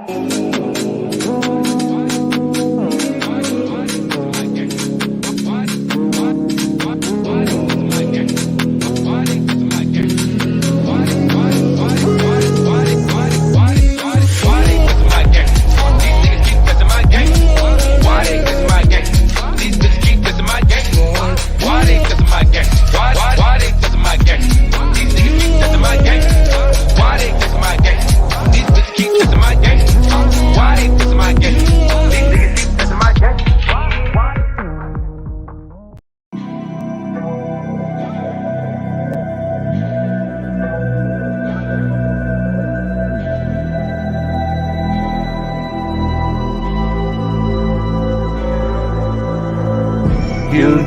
You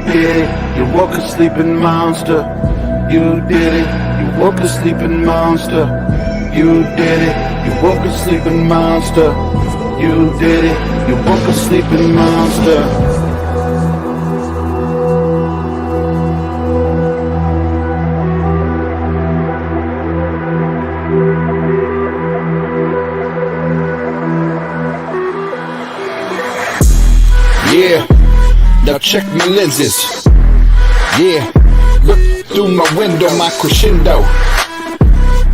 did it, you woke a sleeping monster. You did it, you woke a sleeping monster. You did it, you woke a sleeping monster. You did it, you woke a sleeping monster. Yeah, now check my lenses. Yeah, look through my window, my crescendo.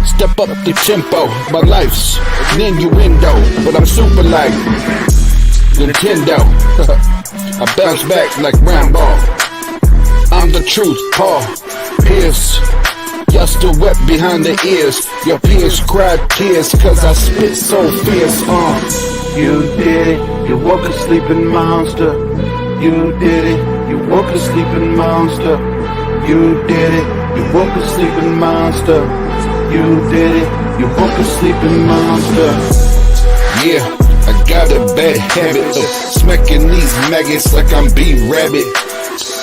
Step up the tempo, my life's an innuendo, but I'm super like Nintendo. I bounce back like Rambo. I'm the truth, Paul Pierce. Y'all still wet behind the ears. Your peers cried tears, cause I spit so fierce. You did it, you woke a sleeping monster. You did it, you woke a sleeping monster. You did it, you woke a sleeping monster. You did it, you woke a sleeping monster. Yeah, I got a bad habit of smacking these maggots like I'm B-Rabbit.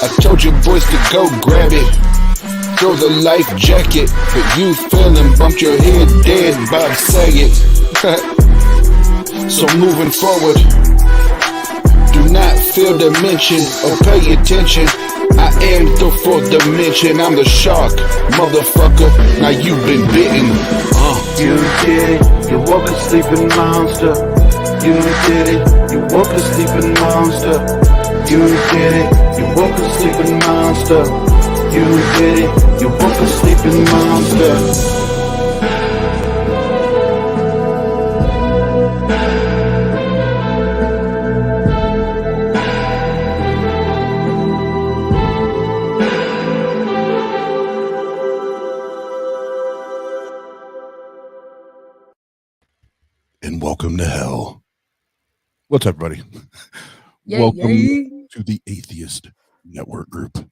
I told you boys to go grab it. Throw the life jacket, but you fell and bumped your head dead, Bob Saget. So moving forward, do not feel the mention or pay attention. I am the fourth dimension, I'm the shark, motherfucker, now you've been bitten. You did it, you woke a sleeping monster. You did it, you woke a sleeping monster. You did it, you woke a sleeping monster. You did it, you woke a sleeping monster. And welcome to hell. What's up, everybody? Welcome to the Atheist Network Group,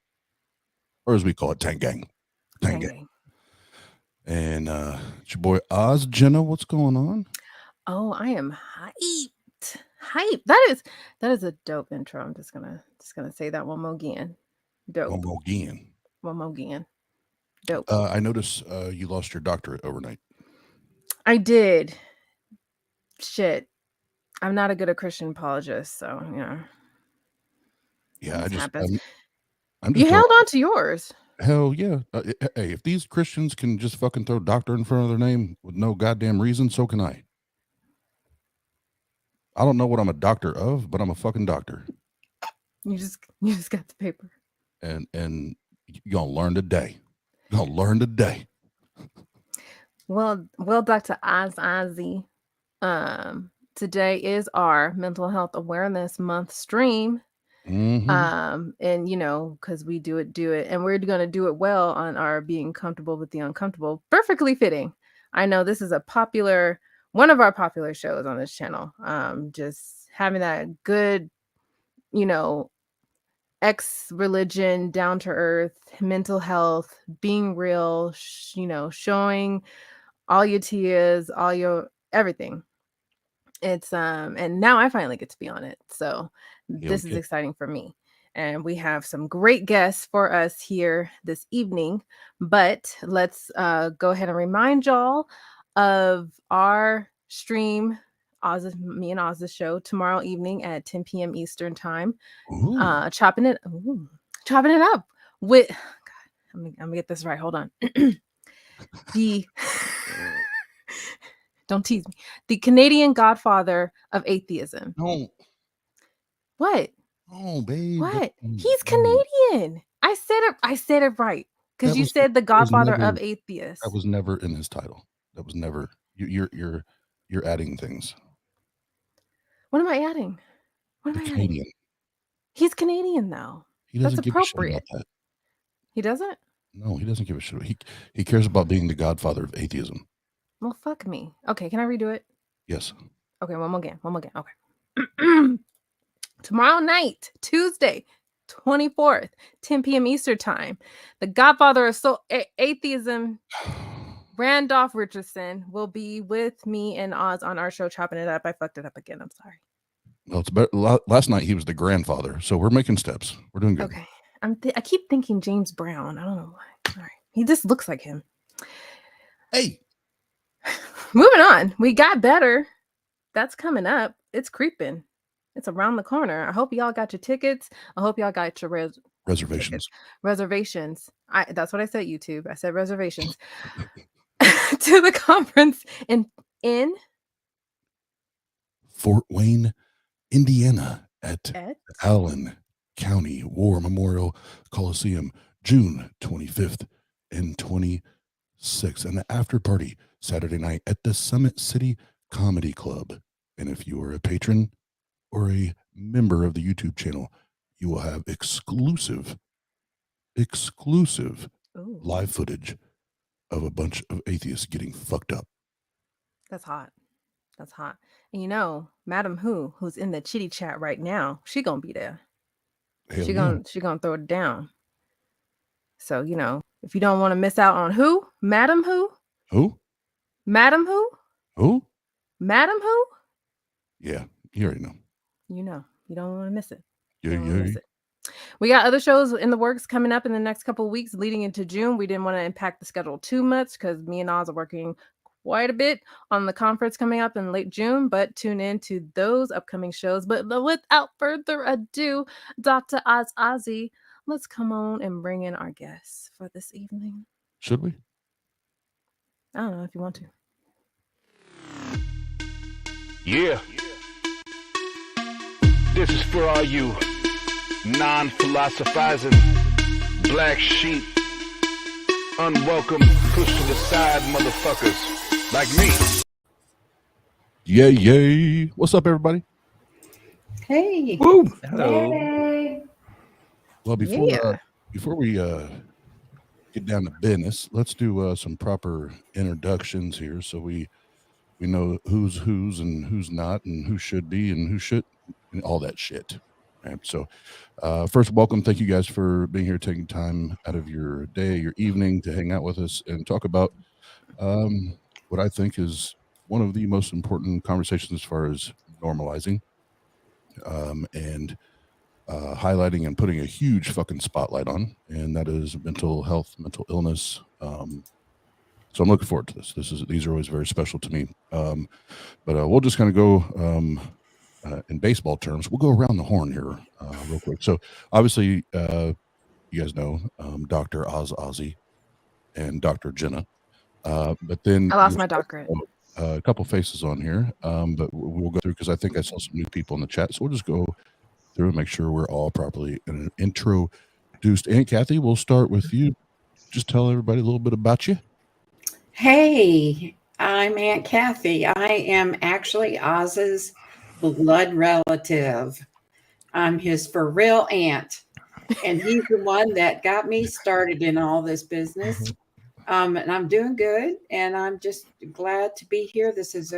or as we call it, TANG Gang. TANG Gang. And it's your boy Oz. Jena, what's going on? Oh, I am hyped. Hype. That is a dope intro. I'm just gonna say that one more again. Dope. One more again. One more again. Dope. I noticed you lost your doctorate overnight. I did. Shit. I'm not a good Christian apologist, so Yeah, I'm you held on to yours. Hell yeah. Hey, if these Christians can just fucking throw doctor in front of their name with no goddamn reason, so can I. I don't know what I'm a doctor of, but I'm a fucking doctor. You just got the paper. And you're gonna learn today. You're gonna learn today. Well, Dr. Ozzy. Today is our Mental Health Awareness Month stream. Mm-hmm. And because we do it, and we're gonna do it well on our being comfortable with the uncomfortable. Perfectly fitting. I know this is one of our popular shows on this channel. Just having that good, ex-religion, down to earth, mental health, being real, showing all your tears, all your everything. It's and now I finally get to be on it. So this is exciting for me. And we have some great guests for us here this evening. But let's go ahead and remind y'all of our stream, me and Oz's show tomorrow evening at 10 p.m. Eastern time. Chopping it up with God, I'm gonna get this right. Hold on. Don't tease me. The Canadian godfather of atheism. No, What? oh, babe. What? Mm, He's mm. Canadian. I said it right. Because That you was said the that was godfather never of atheists. that was never in his title. That was never. You're adding things. What am I adding? What The am I adding? Canadian. He's Canadian though. He doesn't That's give a shit about appropriate. that. He doesn't? No, he doesn't give a shit. He cares about being the godfather of atheism. Well, fuck me. Okay, can I redo it? Yes. Okay, one more again. Okay. Tomorrow night, Tuesday, 24th, 10 p.m. Eastern time, the godfather of atheism, Randolph Richardson, will be with me and Oz on our show, Chopping It Up. I fucked it up again. I'm sorry. Well, it's better. Last night he was the grandfather, so we're making steps. We're doing good. Okay. I keep thinking James Brown. I don't know why. Sorry. He just looks like him. Hey. Moving on. We got better. That's coming up. It's creeping. It's around the corner. I hope y'all got your tickets. I hope y'all got your Reservations. Reservations. That's what I said, YouTube. I said reservations. To the conference in Fort Wayne, Indiana at Allen County War Memorial Coliseum, June 25th and 26th. And the after party Saturday night at the Summit City Comedy Club. And if you are a patron or a member of the YouTube channel, you will have exclusive live footage of a bunch of atheists getting fucked up. That's hot. That's hot. And you know, Madam who's in the chitty chat right now, she gonna be there. She gonna throw it down. So, you know, if you don't want to miss out on Madam Who? Madam Who? Madam Yeah, you already know. You know, you don't want to miss it. Yeah. We got other shows in the works coming up in the next couple of weeks leading into June. We didn't want to impact the schedule too much because me and Oz are working quite a bit on the conference coming up in late June, but tune in to those upcoming shows. But without further ado, Dr. Ozzy, let's come on and bring in our guests for this evening. Should we? I don't know if you want to. Yeah. This is for all you non-philosophizing black sheep, unwelcome, pushed to the side motherfuckers like me. Yay. What's up, everybody? Hey. Woo. Hello. Hey. Well, before we get down to business, let's do some proper introductions here so we know who's and who's not and who should be and who should and all that shit. Right? So first, welcome. Thank you guys for being here, taking time out of your day, your evening to hang out with us and talk about what I think is one of the most important conversations as far as normalizing and highlighting and putting a huge fucking spotlight on, and that is mental health, mental illness. So I'm looking forward to this. These are always very special to me. But we'll just kind of go in baseball terms. We'll go around the horn here real quick. So obviously, you guys know Dr. Ozzy and Dr. Jena. But then I lost my doctorate. A couple faces on here, but we'll go through because I think I saw some new people in the chat. So we'll just go through and make sure we're all properly introduced. Aunt Kathy, we'll start with you. Just tell everybody a little bit about you. Hey, I'm Aunt Kathy. I am actually Oz's blood relative. I'm his for real aunt, and he's the one that got me started in all this business. And I'm doing good, and I'm just glad to be here. This is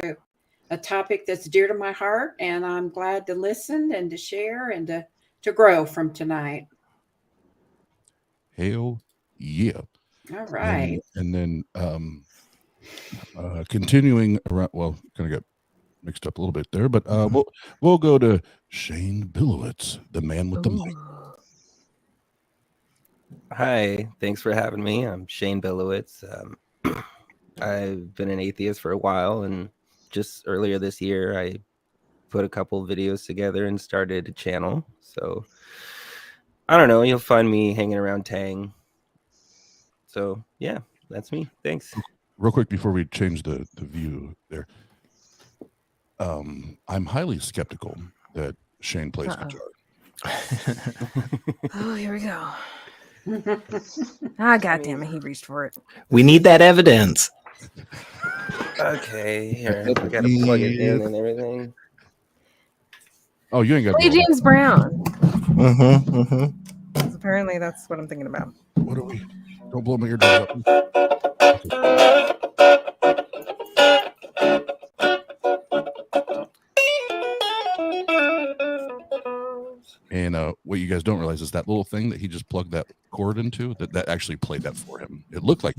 a topic that's dear to my heart, and I'm glad to listen and to share and to grow from tonight. Hell yeah. All right. And then continuing around, well, kind of got mixed up a little bit there, but we'll go to Shane Bilowitz, the man with the mic. Hi, thanks for having me. I'm Shane Bilowitz. I've been an atheist for a while, and just earlier this year, I put a couple videos together and started a channel. So I don't know, you'll find me hanging around TANG. So yeah, that's me. Thanks. real quick before we change the view there. I'm highly skeptical that Shane plays guitar. Oh, here we go. God damn it, he reached for it. We need that evidence. Okay, here. I gotta plug it in and everything. Oh, you ain't got Play James Brown. Mm-hmm. 'Cause apparently that's what I'm thinking about. What are we? Don't blow my eardrums up. And what you guys don't realize is that little thing that he just plugged that cord into, that actually played that for him. It looked like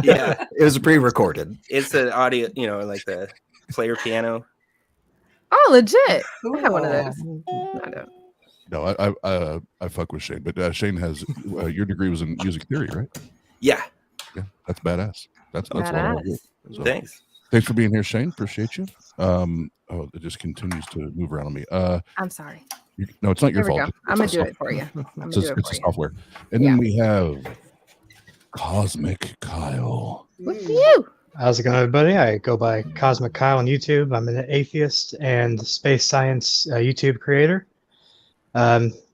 Yeah, it was pre-recorded. It's an audio, like the player piano. Oh, legit. I have one of those. I don't. No, I fuck with Shane, but Shane has your degree was in music theory, right? Yeah. Yeah, that's badass. That's a lot of work. So, thanks for being here, Shane. Appreciate you. Oh, it just continues to move around on me. I'm sorry. No, it's not your There we fault. go. I'm gonna do it for you. It's a software. And then we have CosmicKyle. With you. How's it going, everybody? I go by CosmicKyle on YouTube. I'm an atheist and space science YouTube creator.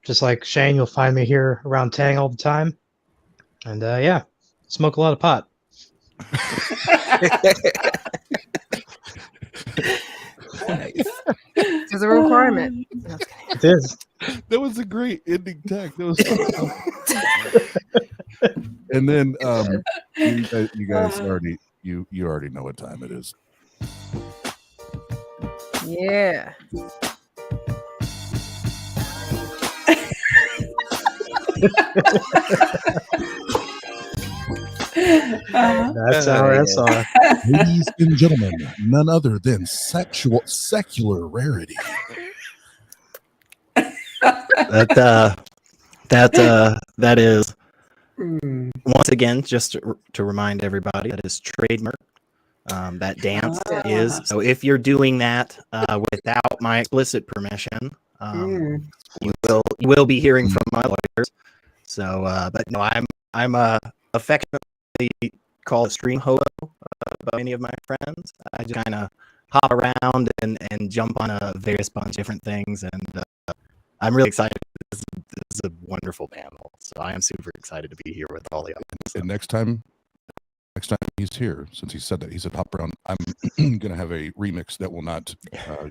Just like Shane, you'll find me here around TANG all the time. And yeah, smoke a lot of pot. Nice. It's a requirement. No, it is. That was a great ending tag. That was and then you guys already you already know what time it is. Yeah. That's our SR. Ladies and gentlemen, none other than secular Rarity. That is once again, just to remind everybody, that is trademark. That dance is. So if you're doing that without my explicit permission, you will be hearing from my lawyers. So, but no, I'm affectionately called a stream hobo by many of my friends. I just kind of hop around and jump on a various bunch of different things, and I'm really excited. This is a wonderful panel, so I am super excited to be here with all the others. And next time he's here, since he said that, he said hop around, I'm gonna have a remix that will not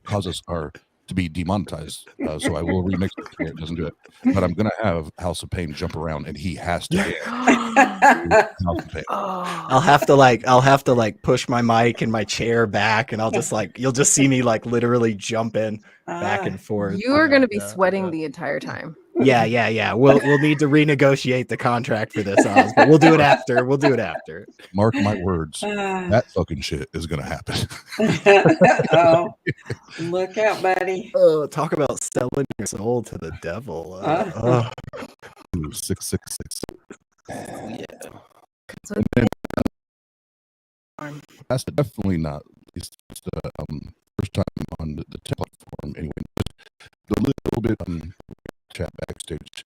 cause us to be demonetized. So I will remix it so it doesn't do it. But I'm gonna have House of Pain jump around, and he has to hit House of Pain. I'll have to push my mic and my chair back, and you'll just see me literally jumping back and forth. You are going to be sweating the entire time. Yeah. We'll need to renegotiate the contract for this, Oz, but we'll do it after. Mark my words, that fucking shit is gonna happen. Oh, look out, buddy. Talk about selling your soul to the devil. 666. Yeah. That's definitely not least first time on the platform anyway. The little bit chat backstage,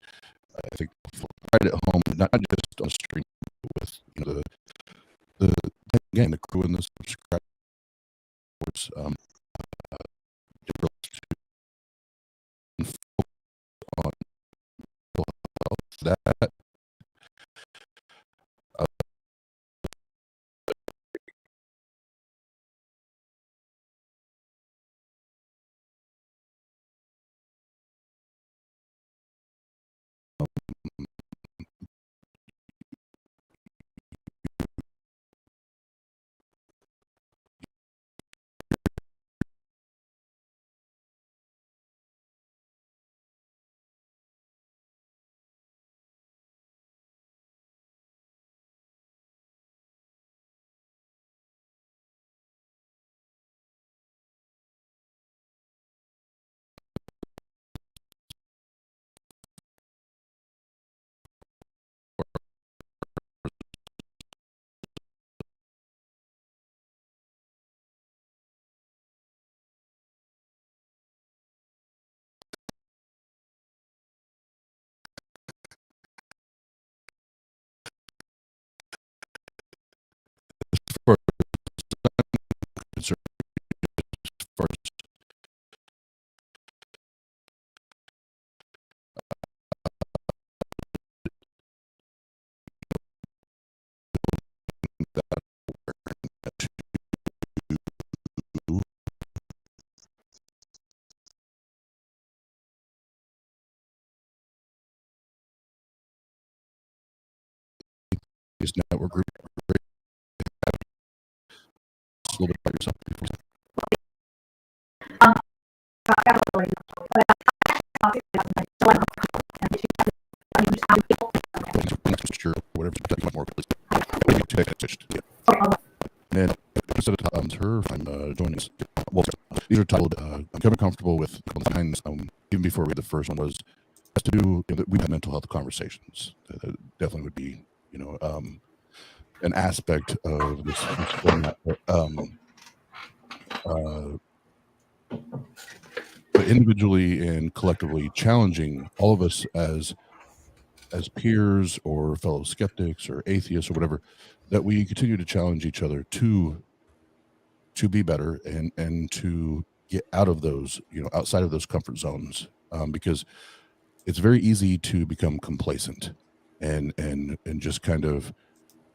I think right at home, not just on stream, with the gang, the crew, and the subscribers. On that network group. A little bit about yourself before. Whatever, more and instead of her, I'm joining us. Well, these are titled I'm kind of comfortable with behind even before we read the first one was has to do we've had mental health conversations. That definitely would be, you know, an aspect of this format. But individually and collectively challenging all of us as peers or fellow skeptics or atheists or whatever, that we continue to challenge each other to be better and to get out of those, you know, outside of those comfort zones, because it's very easy to become complacent and just kind of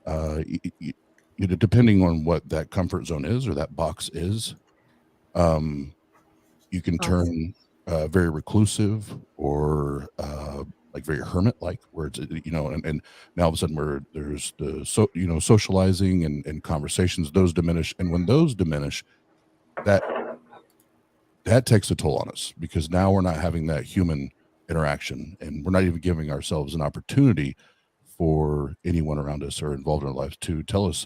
you know, depending on what that comfort zone is or that box is, you can turn very reclusive or like very hermit-like, where it's, you know, and now all of a sudden there's the you know, socializing and conversations, those diminish, and when those diminish, that takes a toll on us, because now we're not having that human interaction, and we're not even giving ourselves an opportunity for anyone around us or involved in our lives to tell us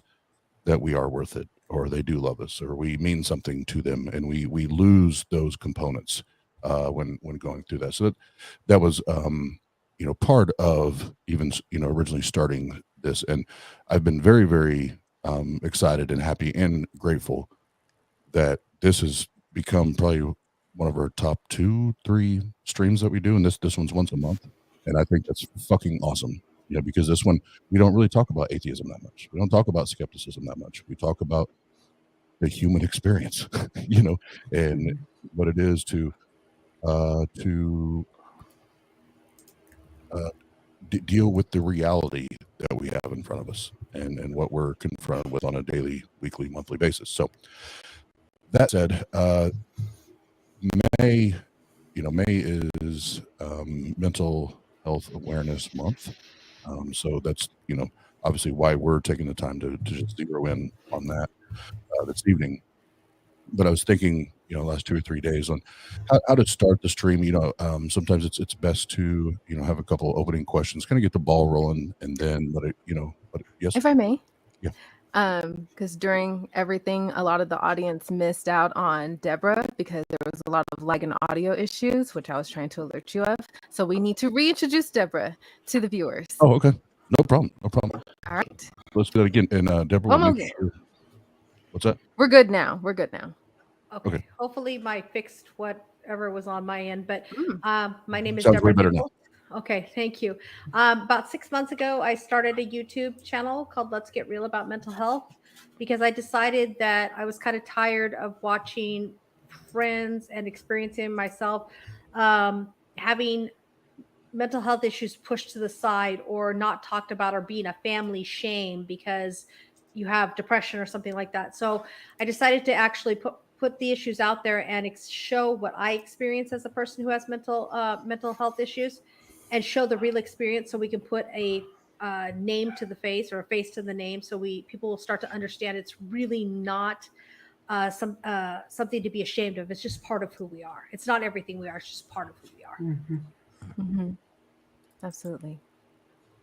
that we are worth it, or they do love us, or we mean something to them, and we lose those components when going through that. So that was you know, part of even, you know, originally starting this, and I've been very, very excited and happy and grateful that this has become probably one of our top 2-3 streams that we do, and this one's once a month, and I think that's fucking awesome. You know, because this one, we don't really talk about atheism that much. We don't talk about skepticism that much. We talk about the human experience, you know, and what it is to deal with the reality that we have in front of us and what we're confronted with on a daily, weekly, monthly basis. So that said, May is Mental Health Awareness Month. So that's, you know, obviously why we're taking the time to just zero in on that this evening. But I was thinking, you know, last 2 or 3 days on how to start the stream. You know, sometimes it's best to, you know, have a couple of opening questions, kind of get the ball rolling, and then let it, you know, yes. If I may. Yeah. Because during everything, a lot of the audience missed out on Deborah because there was a lot of lag and audio issues, which I was trying to alert you of. So we need to reintroduce Deborah to the viewers. Oh, okay. No problem. No problem. All right. Let's do that again. And Deborah, One we'll more. sure. What's that? We're good now. We're good now. Okay. Hopefully my fixed whatever was on my end, but my name is Sounds Deborah. way better now. Okay, thank you. About 6 months ago, I started a YouTube channel called Let's Get Real About Mental Health, because I decided that I was kind of tired of watching friends and experiencing myself having mental health issues pushed to the side or not talked about, or being a family shame because you have depression or something like that. So I decided to actually put the issues out there and show what I experience as a person who has mental health issues, and show the real experience, so we can put a name to the face, or a face to the name, so people will start to understand it's really not something to be ashamed of. It's just part of who we are. It's not everything we are. It's just part of who we are. Mm-hmm. Mm-hmm. Absolutely.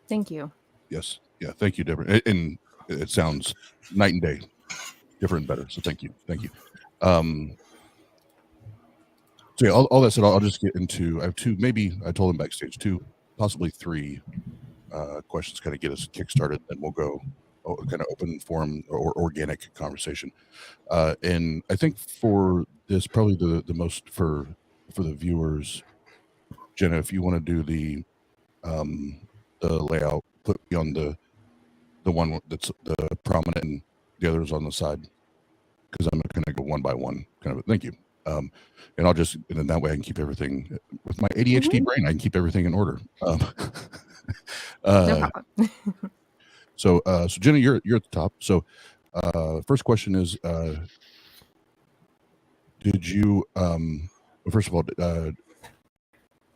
Thank you. Yes. Yeah. Thank you, Deborah. And it sounds night and day, different and better. So thank you. Thank you. So yeah, all that said, I'll just get into, I have 2, maybe I told him backstage, 2, possibly 3 questions, kind of get us kickstarted, and we'll go kind of open forum or organic conversation. And I think for this, probably the most for the viewers, Jena, if you want to do the layout, put me on the one that's the prominent and the others on the side, because I'm going to go one by one, kind of. Thank you. And I'll just, and then that way I can keep everything with my ADHD brain. I can keep everything in order. No problem. So Jena, you're at the top. So first question is, did you, first of all,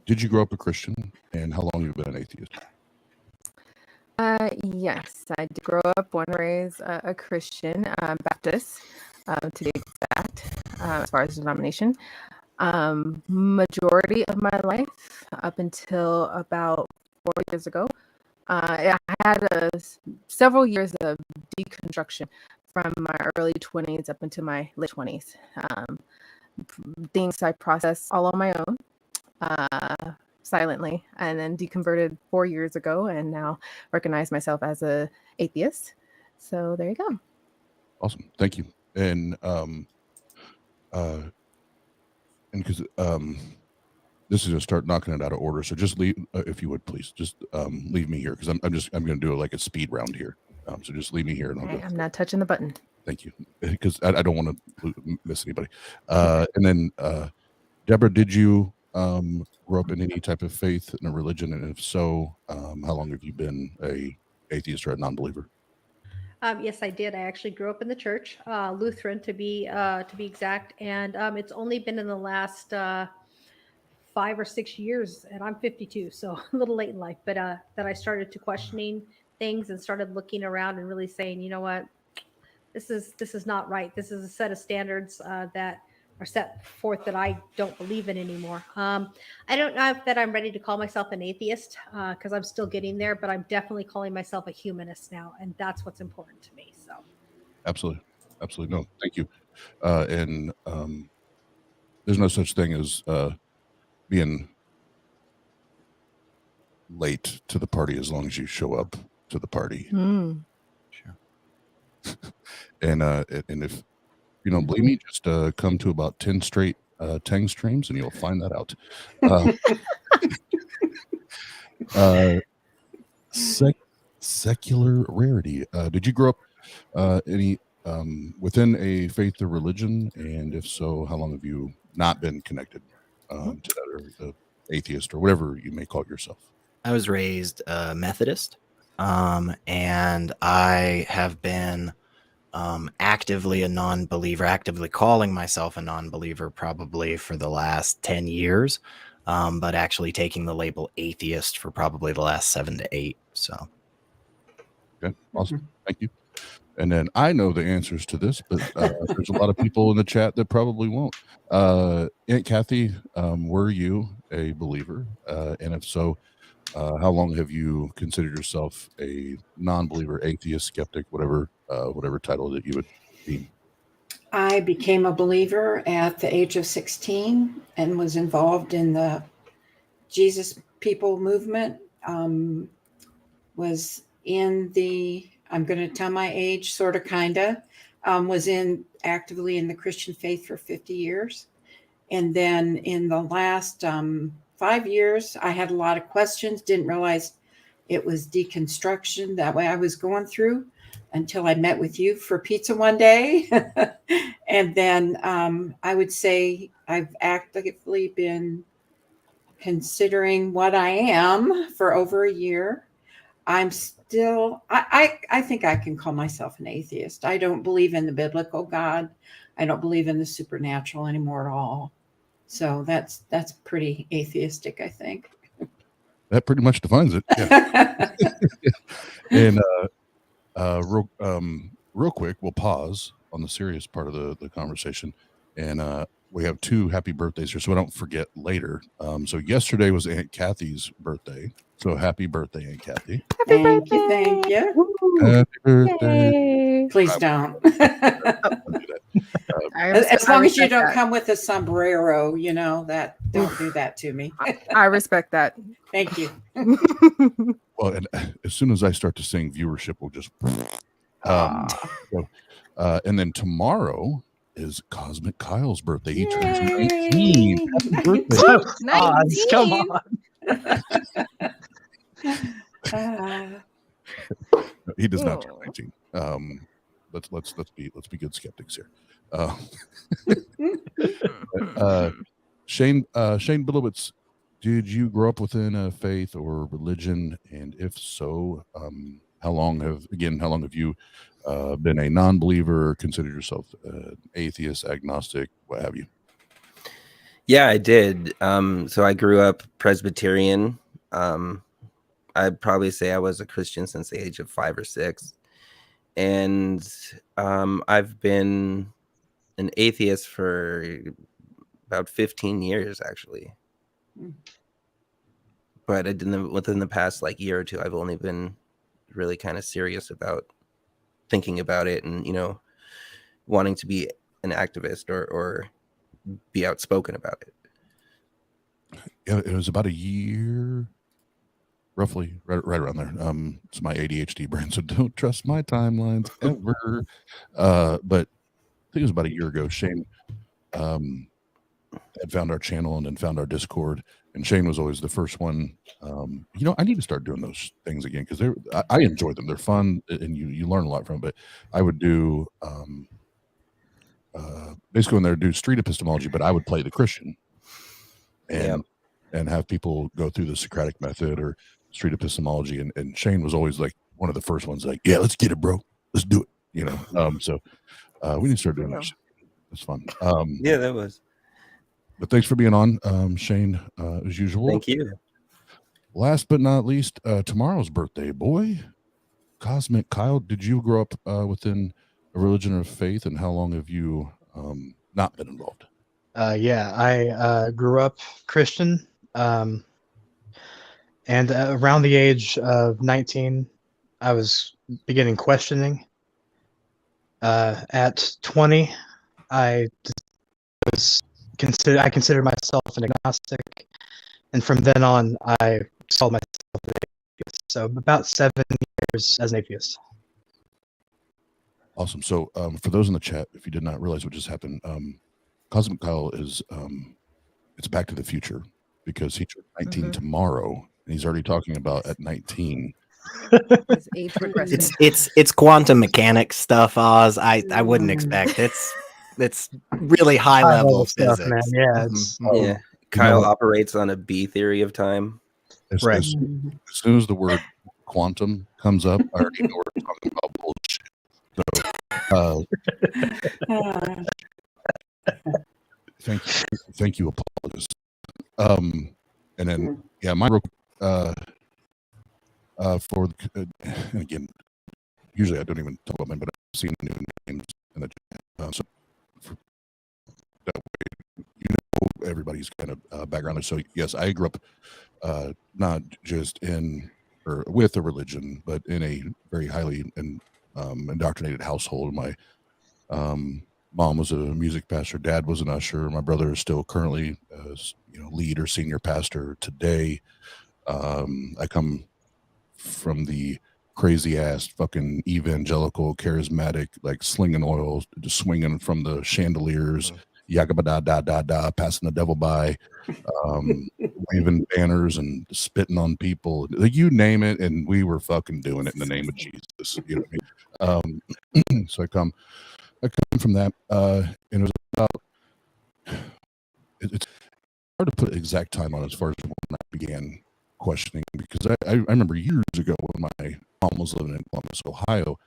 did you grow up a Christian, and how long have you been an atheist? Yes, I did grow up, born and raised a Christian, Baptist, to be exact, as far as denomination. Majority of my life, up until about 4 years ago, I had several years of deconstruction from my early 20s up into my late 20s. Things I processed all on my own, silently, and then deconverted 4 years ago, and now recognize myself as a atheist. So there you go. Awesome, thank you. And because this is gonna start knocking it out of order, so just leave, if you would please, just leave me here, because I'm gonna do it like a speed round here. So just leave me here, and I'll go. I'm not touching the button. Thank you, because I don't want to miss anybody. And then Deborah, did you grow up in any type of faith in a religion, and if so, how long have you been a atheist or a non-believer? Yes, I did. I actually grew up in the church, Lutheran to be exact, and it's only been in the last 5 or 6 years, and I'm 52, so a little late in life, but that I started to questioning things and started looking around and really saying, you know what, this is not right. This is a set of standards that are set forth that I don't believe in anymore. I don't know if that I'm ready to call myself an atheist because I'm still getting there, but I'm definitely calling myself a humanist now, and that's what's important to me. So, Absolutely, no, thank you. And there's no such thing as being late to the party as long as you show up to the party. Sure. And if you don't believe me, just come to about 10 straight Tang streams and you'll find that out. Secular Rarity, did you grow up any within a faith or religion, and if so, how long have you not been connected to that, or atheist, or whatever you may call yourself? I was raised Methodist, and I have been actively a non-believer, actively calling myself a non-believer probably for the last 10 years, but actually taking the label atheist for probably the last 7 to 8. So, okay, awesome, thank you. And then I know the answers to this, but there's a lot of people in the chat that probably won't. Aunt Kathy, were you a believer? And if so, how long have you considered yourself a non-believer, atheist, skeptic, whatever title that you would be? I became a believer at the age of 16 and was involved in the Jesus People movement. Was in the, I'm going to tell my age, sort of, kind of, was actively in the Christian faith for 50 years. And then in the last 5 years, I had a lot of questions, didn't realize it was deconstruction that way I was going through until I met with you for pizza one day. And then I would say I've actively been considering what I am for over a year. I'm still, I think I can call myself an atheist. I don't believe in the biblical God. I don't believe in the supernatural anymore at all. So that's pretty atheistic, I think. That pretty much defines it. Yeah. And real quick, we'll pause on the serious part of the conversation, and we have 2 happy birthdays here, so I don't forget later. So yesterday was Aunt Kathy's birthday, so happy birthday, Aunt Kathy. Thank you. Happy birthday. Yay. Please don't. As long as you don't come with a sombrero, you know, that don't do that to me. I respect that. Thank you. Well, and as soon as I start to sing, viewership will just and then tomorrow is CosmicKyle's birthday. He turns 19. Happy birthday. 19. Come on. He does not turn 19. Let's be good skeptics here. Shane Bilowitz, did you grow up within a faith or religion, and if so, how long have you been a non-believer, considered yourself atheist, agnostic, what have you? Yeah, I did. So I grew up Presbyterian. I'd probably say I was a Christian since the age of 5 or 6. And I've been an atheist for about 15 years, actually. But within the past like year or two, I've only been really kind of serious about thinking about it and, you know, wanting to be an activist or be outspoken about it. Yeah, it was about a year, roughly, right around there. It's my ADHD brain, so don't trust my timelines ever. But I think it was about a year ago. Shane had found our channel and then found our Discord, and Shane was always the first one. You know, I need to start doing those things again because I enjoy them. They're fun, and you learn a lot from them. But I would do basically when they do street epistemology, but I would play the Christian and have people go through the Socratic method or street epistemology. And Shane was always like one of the first ones, like, yeah, let's get it, bro. Let's do it. You know, so we need to start doing that. It's fun. Yeah, that was. But thanks for being on, Shane, as usual. Thank you. Last but not least, tomorrow's birthday boy, CosmicKyle. Did you grow up within a religion or faith, and how long have you not been involved? Yeah, I grew up Christian, and around the age of 19, I was beginning questioning. At 20, I considered myself an agnostic, and from then on, I called myself an atheist. So about 7 years as an atheist. Awesome. So for those in the chat, if you did not realize what just happened, CosmicKyle is it's Back to the Future because he turned 19 tomorrow, and he's already talking about at 19. His age progression. It's quantum mechanics stuff, Oz. I wouldn't expect it's really high level stuff, physics. man. Yeah, it's Yeah. Kyle operates on a B theory of time. As soon as the word quantum comes up, I already know we're talking about bullshit. So, thank you, apologist. And then my for and again, usually I don't even talk about them, but I've seen new names in the chat. So that way, you know, everybody's kind of background. So yes, I grew up not just in or with a religion, but in a very highly indoctrinated household. My mom was a music pastor, dad was an usher. My brother is still currently lead or senior pastor today. I come from the crazy ass fucking evangelical charismatic, like slinging oil, just swinging from the chandeliers, yakaba da da da da, passing the devil by, waving banners and spitting on people, like you name it, and we were fucking doing it in the name of Jesus. You know what I mean? So I come from that, and it was about. It's hard to put an exact time on as far as when I began questioning, because I remember years ago when my mom was living in Columbus, Ohio.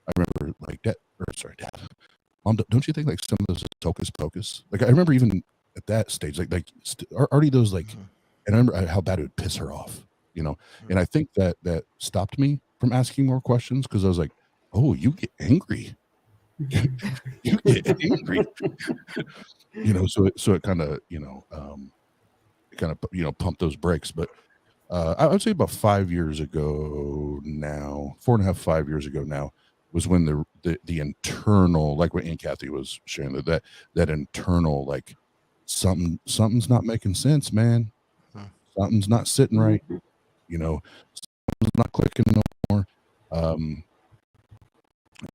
I remember like Dad, Mom, don't you think like some of this is hocus pocus? Like I remember even at that stage, already those like, and I remember how bad it would piss her off, you know. And I think that stopped me from asking more questions, because I was like, oh, you get angry. You get angry. You know, so it kind of, pumped those brakes. But I would say about 5 years ago now, 4.5, 5 years ago now, was when the internal, like what Aunt Kathy was sharing, that internal, like something's not making sense, man. Something's not sitting right. You know, something's not clicking no more. And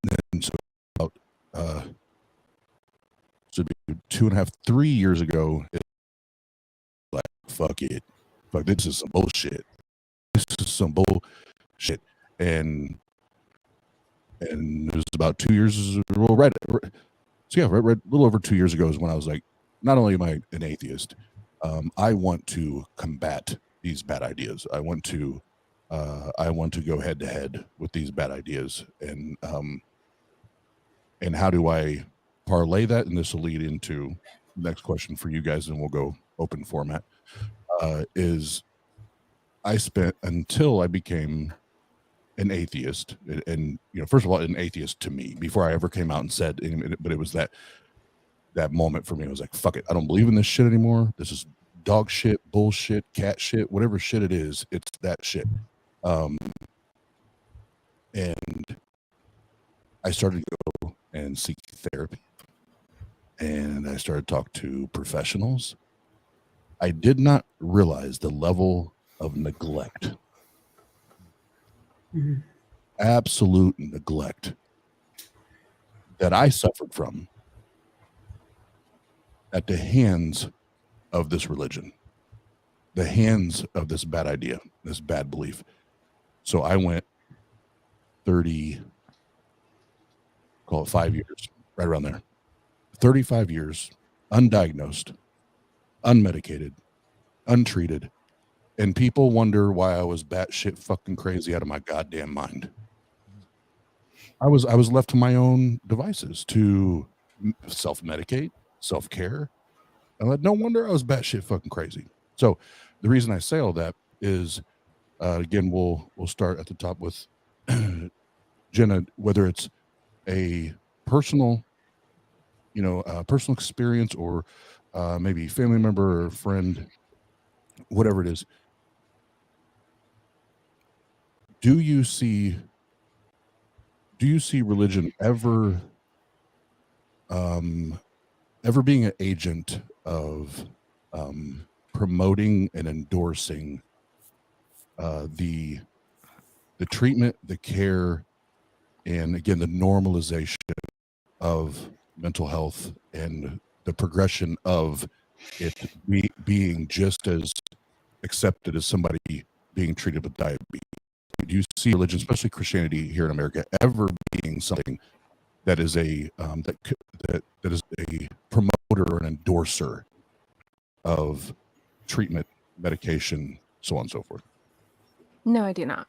then so about should be 2.5, 3 years ago, like fuck it. Fuck, this is some bullshit. This is some bullshit. And it was about 2 years, well, right. So yeah, right, a little over 2 years ago is when I was like, not only am I an atheist, I want to combat these bad ideas. I want to go head to head with these bad ideas. And how do I parlay that? And this will lead into the next question for you guys, and we'll go open format. Is I spent until I became an atheist, and first of all, an atheist to me before I ever came out and said, but it was that moment for me. I was like, fuck it, I don't believe in this shit anymore. This is dog shit, bullshit, cat shit, whatever shit it is, it's that shit. And I started to go and seek therapy, and I started to talk to professionals. I did not realize the level of neglect, absolute neglect, that I suffered from at the hands of this religion, the hands of this bad idea, this bad belief. So I went 5 years, right around there, 35 years, undiagnosed, unmedicated, untreated, and people wonder why I was batshit fucking crazy out of my goddamn mind. I was left to my own devices to self-medicate, self-care, and no wonder I was batshit fucking crazy. So the reason I say all that is, again, we'll start at the top with Jena, whether it's a personal, personal experience, or maybe family member or friend, whatever it is. Do you see religion ever being an agent of promoting and endorsing the treatment, the care, and again the normalization of mental health and the progression of it being just as accepted as somebody being treated with diabetes? Do you see religion, especially Christianity here in America, ever being something that is a that is a promoter or an endorser of treatment, medication, so on and so forth? No, I do not.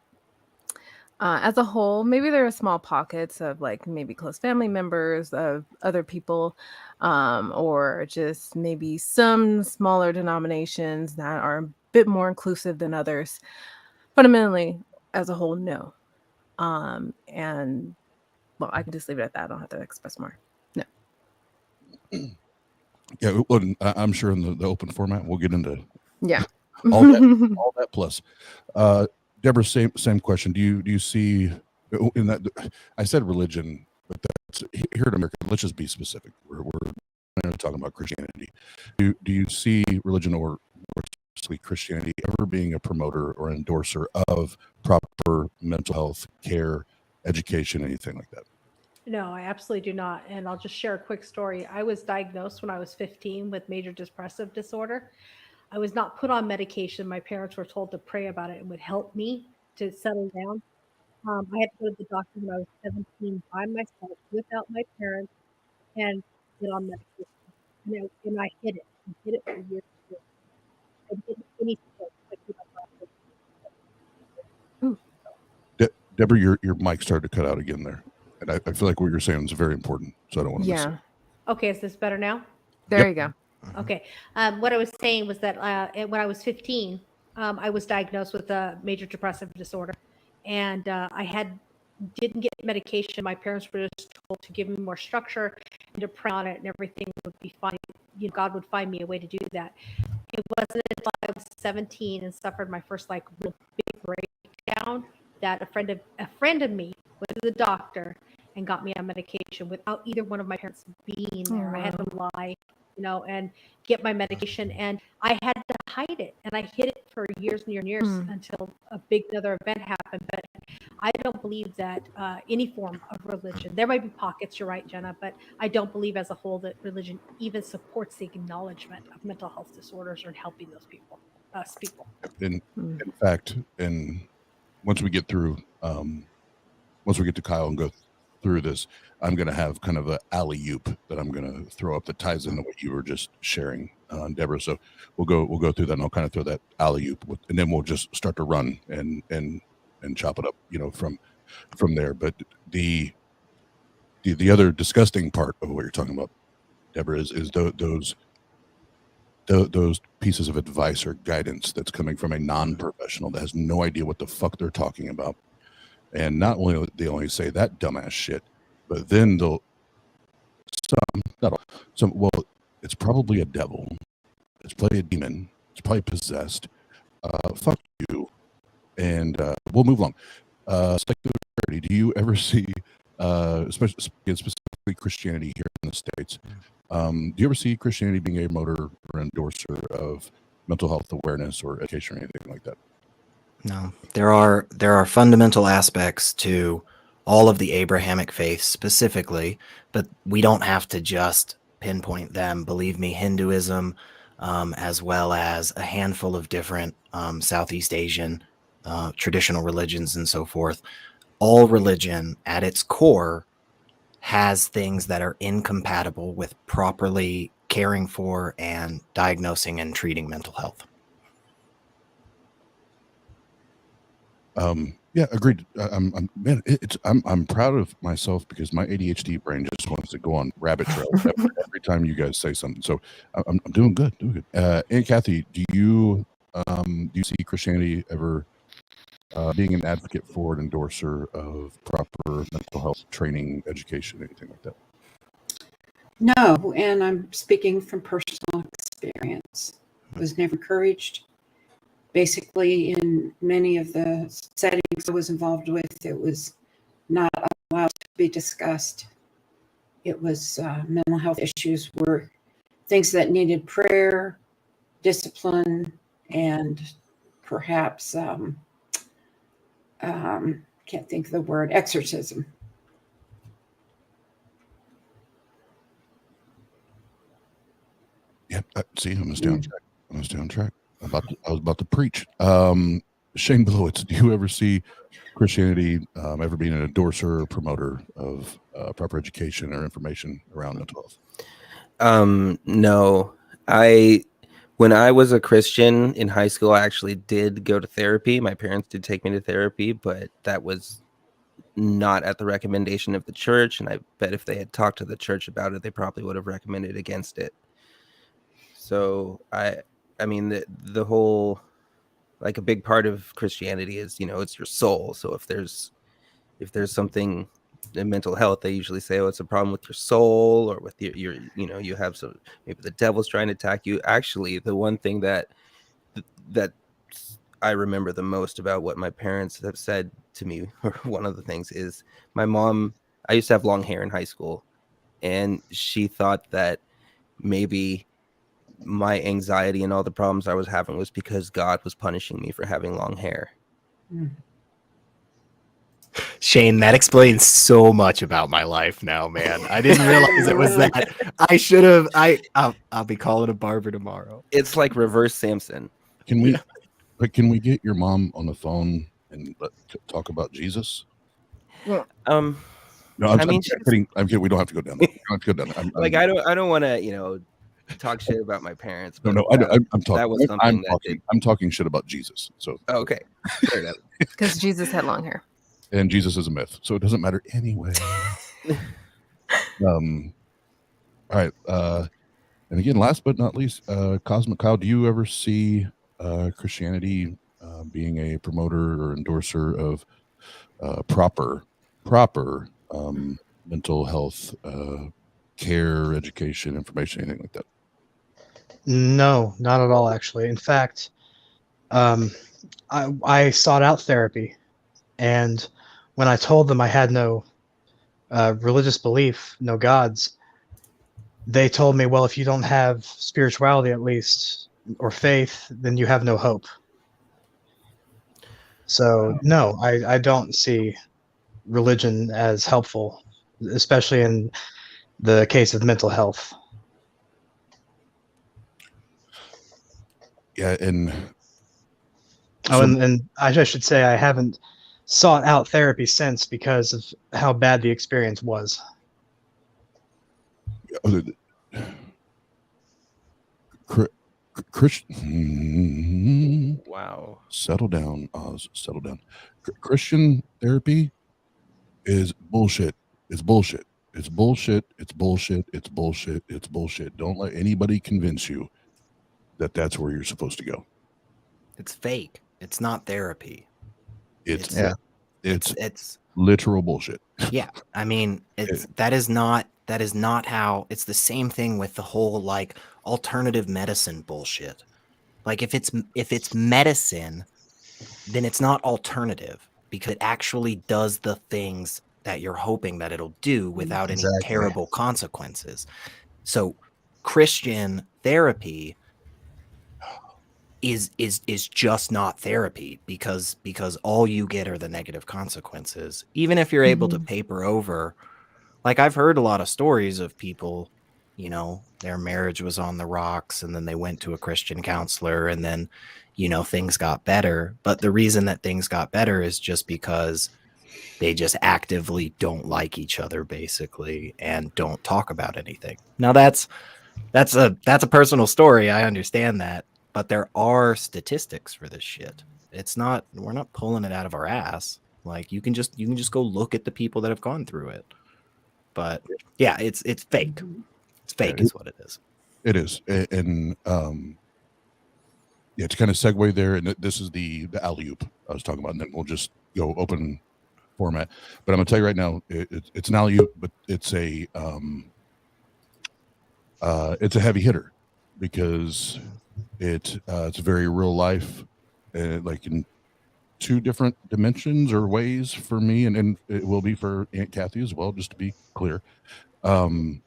As a whole, maybe there are small pockets of like maybe close family members of other people, or just maybe some smaller denominations that are a bit more inclusive than others. Fundamentally, as a whole, no. And well, I can just leave it at that. I don't have to express more. No. Yeah, well, I'm sure in the open format we'll get into all that plus. Deborah, same question. Do you see in that? I said religion, but that's here in America. Let's just be specific. We're talking about Christianity. Do you see religion or specifically Christianity ever being a promoter or endorser of proper mental health care, education, anything like that? No, I absolutely do not. And I'll just share a quick story. I was diagnosed when I was 15 with major depressive disorder. I was not put on medication. My parents were told to pray about it and would help me to settle down. I had to go to the doctor when I was 17 by myself without my parents and get on medication. And I hid it. I hid it for years. I didn't any Deborah, your mic started to cut out again there. And I feel like what you're saying is very important. So I don't want to miss it. Okay, is this better now? There you go. Okay. What I was saying was that when I was 15, I was diagnosed with a major depressive disorder, and I didn't get medication. My parents were just told to give me more structure and to pray on it, and everything would be fine. God would find me a way to do that. It wasn't until I was 17 and suffered my first real big breakdown that a friend of me went to the doctor and got me on medication without either one of my parents being there. I had to lie, and get my medication, and I had to hide it, and I hid it for years and years until another event happened. But I don't believe that any form of religion, there might be pockets, you're right, Jena, but I don't believe as a whole that religion even supports the acknowledgement of mental health disorders or helping those people, people. In fact, once we get through, once we get to Kyle and go through this, I'm going to have kind of an alley-oop that I'm going to throw up that ties into what you were just sharing, Deborah. So we'll go through that, and I'll kind of throw that alley-oop, and then we'll just start to run and chop it up, from there. But the other disgusting part of what you're talking about, Deborah, is those those pieces of advice or guidance that's coming from a non-professional that has no idea what the fuck they're talking about. And not only do they only say that dumbass shit, but then they'll well, it's probably a devil. It's probably a demon. It's probably possessed. Fuck you. And we'll move along. Rarity, do you ever see, specifically Christianity here in the States, do you ever see Christianity being a promoter or endorser of mental health awareness or education or anything like that? No, there are fundamental aspects to all of the Abrahamic faiths specifically, but we don't have to just pinpoint them. Believe me, Hinduism, as well as a handful of different Southeast Asian traditional religions and so forth. All religion at its core has things that are incompatible with properly caring for and diagnosing and treating mental health. Yeah, agreed. I'm proud of myself because my ADHD brain just wants to go on rabbit trail every time you guys say something. So I'm doing good. And Kathy, do you see Christianity ever being an advocate for an endorser of proper mental health training, education, anything like that? No, and I'm speaking from personal experience. Was never encouraged. Basically, in many of the settings I was involved with, it was not allowed to be discussed. It was mental health issues were things that needed prayer, discipline, and perhaps, can't think of the word, exorcism. Yeah, see, I was down track. I was about to preach. Shane Bilowitz, do you ever see Christianity ever being an endorser or promoter of proper education or information around mental health? No. When I was a Christian in high school, I actually did go to therapy. My parents did take me to therapy, but that was not at the recommendation of the church. And I bet if they had talked to the church about it, they probably would have recommended against it. So I mean, the whole, like, a big part of Christianity is, it's your soul. So if there's something in mental health, they usually say, oh, it's a problem with your soul or with your you have some, maybe the devil's trying to attack you. Actually, the one thing that I remember the most about what my parents have said to me, or one of the things, is my mom, I used to have long hair in high school, and she thought that maybe my anxiety and all the problems I was having was because God was punishing me for having long hair. Shane, that explains so much about my life now, man. I didn't realize it was that. I should have. I'll be calling a barber tomorrow. It's like reverse Samson. Can we get your mom on the phone and talk about Jesus? No, I'm kidding. I'm kidding. We don't have to go down there. I don't want to, talk shit about my parents. But no, I'm talking. That was something I'm talking shit about Jesus. So okay, fair enough. Because Jesus had long hair. And Jesus is a myth, so it doesn't matter anyway. All right. And again, last but not least, CosmicKyle, do you ever see Christianity being a promoter or endorser of proper mental health care, education, information, anything like that? No, not at all, actually. In fact, I sought out therapy, and when I told them I had no religious belief, no gods, they told me, well, if you don't have spirituality at least, or faith, then you have no hope. So no, I don't see religion as helpful, especially in the case of mental health. Yeah, and and I should say I haven't sought out therapy since because of how bad the experience was. Christian. Wow. Settle down, Oz. Settle down. Christian therapy is bullshit. It's bullshit. It's bullshit. It's bullshit. It's bullshit. It's bullshit. Don't let anybody convince you that's where you're supposed to go. It's fake. It's not therapy. It's literal bullshit. Yeah, I mean, that is not how. It's the same thing with the whole like alternative medicine bullshit. Like if it's medicine, then it's not alternative because it actually does the things that you're hoping that it'll do without any terrible consequences. So Christian therapy is just not therapy because all you get are the negative consequences. Even if you're able to paper over, like I've heard a lot of stories of people, you know, their marriage was on the rocks and then they went to a Christian counselor and then, you know, things got better. But the reason that things got better is just because they just actively don't like each other basically and don't talk about anything. Now that's a personal story. I understand that. But there are statistics for this shit. We're not pulling it out of our ass. Like you can just go look at the people that have gone through it. But yeah, it's fake. It's fake is what it is. It is. And yeah, to kind of segue there, and this is the alley-oop I was talking about, and then we'll just go open format. But I'm gonna tell you right now, it's an alley-oop, but it's a heavy hitter because it's very real life, like in two different dimensions or ways for me, and it will be for Aunt Kathy as well, just to be clear. And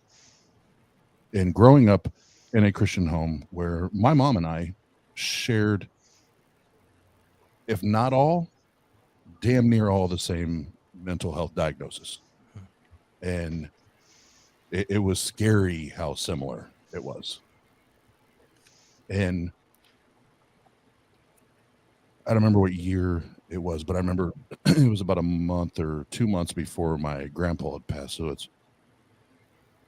growing up in a Christian home where my mom and I shared, if not all, damn near all the same mental health diagnosis. And it was scary how similar it was. And I don't remember what year it was, but I remember it was about a month or 2 months before my grandpa had passed. So it's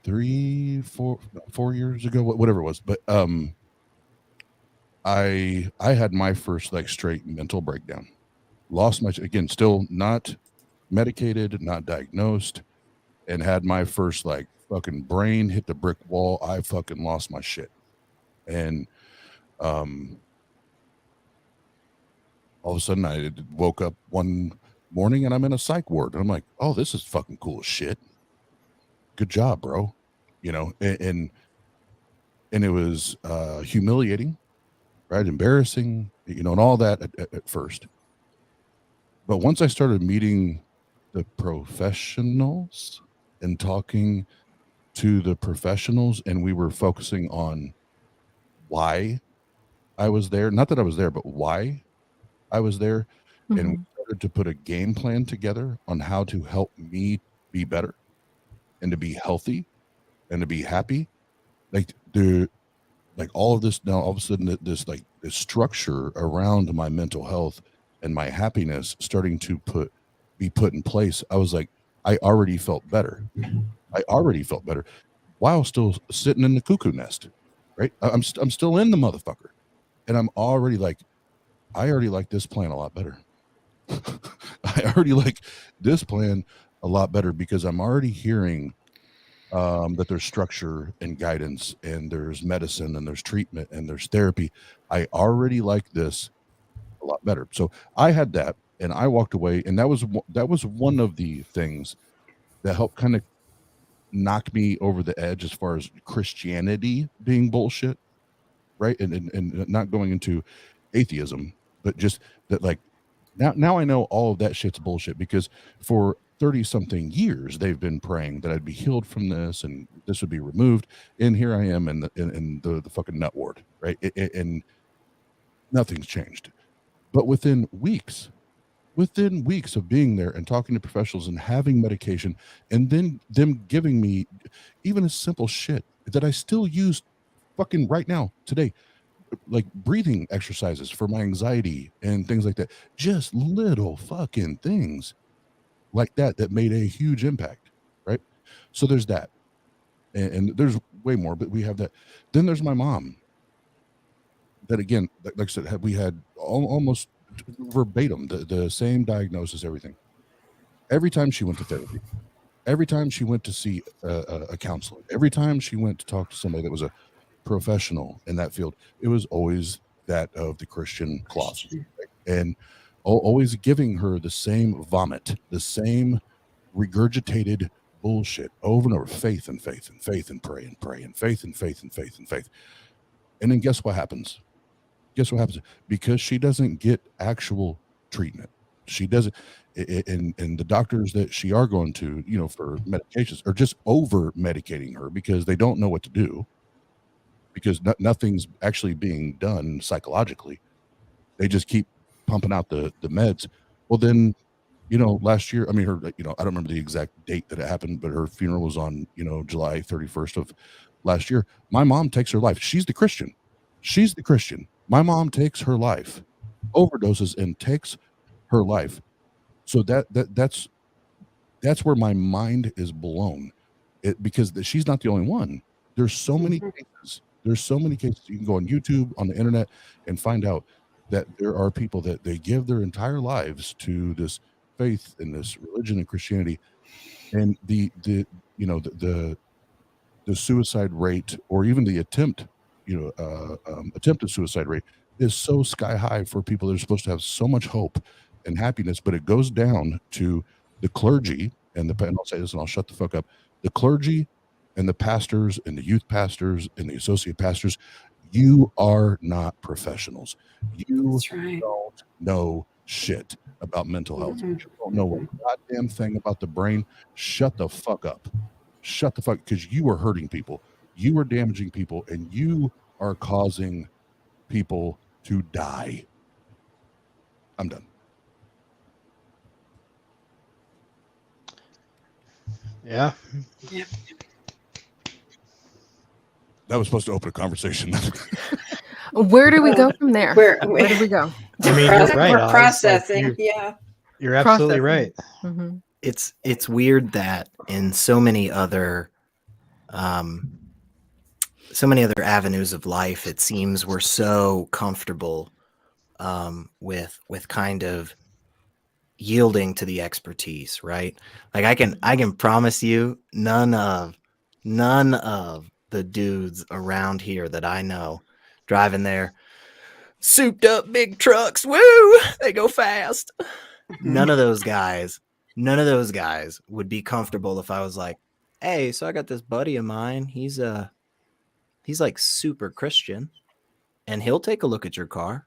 4 years ago, whatever it was. But I had my first like straight mental breakdown. Lost my, again, still not medicated, not diagnosed, and had my first like fucking brain hit the brick wall. I fucking lost my shit. And all of a sudden I woke up one morning and I'm in a psych ward. And I'm like, oh, this is fucking cool as shit. Good job, bro. You know, and it was humiliating, right? Embarrassing, you know, and all that at first. But once I started meeting the professionals and talking to the professionals, and we were focusing on why I was there, not that I was there, but why I was there. And we started to put a game plan together on how to help me be better and to be healthy and to be happy. Like all of this now, all of a sudden this structure around my mental health and my happiness starting to be put in place. I was like, I already felt better. While still sitting in the cuckoo nest, right? I'm still in the motherfucker. And I'm already like, I already like this plan a lot better. I already like this plan a lot better because I'm already hearing that there's structure and guidance and there's medicine and there's treatment and there's therapy. I already like this a lot better. So I had that and I walked away, and that was one of the things that helped kind of knock me over the edge as far as Christianity being bullshit, right? And not going into atheism, but just that, like, now I know all of that shit's bullshit, because for 30 something years they've been praying that I'd be healed from this and this would be removed, and here I am in the fucking nut ward, right? And nothing's changed. But within weeks of being there and talking to professionals and having medication, and then them giving me even a simple shit that I still use fucking right now today, like breathing exercises for my anxiety and things like that, just little fucking things like that made a huge impact, right? So there's that, and there's way more, but we have that. Then there's my mom, that again, like I said, we had almost verbatim the same diagnosis, everything. Every time she went to therapy, every time she went to see a counselor, every time she went to talk to somebody that was professional in that field, it was always that of the Christian cloth, and always giving her the same vomit, the same regurgitated bullshit over and over, faith and faith and faith and pray and pray and faith and faith and faith and faith. And then guess what happens? Because she doesn't get actual treatment. She doesn't, and the doctors that she are going to, for medications are just over medicating her because they don't know what to do, because nothing's actually being done psychologically. They just keep pumping out the meds. Well, then, last year, I mean, her, I don't remember the exact date that it happened, but her funeral was on, July 31st of last year. My mom takes her life. She's the Christian. My mom takes her life, overdoses and takes her life. So that's where my mind is blown, because she's not the only one. There's so many cases. You can go on YouTube, on the internet, and find out that there are people that they give their entire lives to this faith and this religion and Christianity, and the suicide rate, or even the attempted suicide rate, is so sky high for people that are supposed to have so much hope and happiness. But it goes down to the clergy and I'll say this and I'll shut the fuck up. The clergy and the pastors and the youth pastors and the associate pastors, you are not professionals. You don't know shit about mental health. You don't know a goddamn thing about the brain. Shut the fuck up. Because you are hurting people. You are damaging people, and you are causing people to die. I'm done. Yeah. That was supposed to open a conversation. Where do we go from there? Where do we go? I mean, you're right. We're processing. You're absolutely right. Mm-hmm. It's weird that in so many other avenues of life, it seems we're so comfortable with kind of yielding to the expertise, right? Like I can promise you, none of the dudes around here that I know driving their souped up big trucks, woo, they go fast. None of those guys would be comfortable if I was like, hey, so I got this buddy of mine. He's like super Christian, and he'll take a look at your car.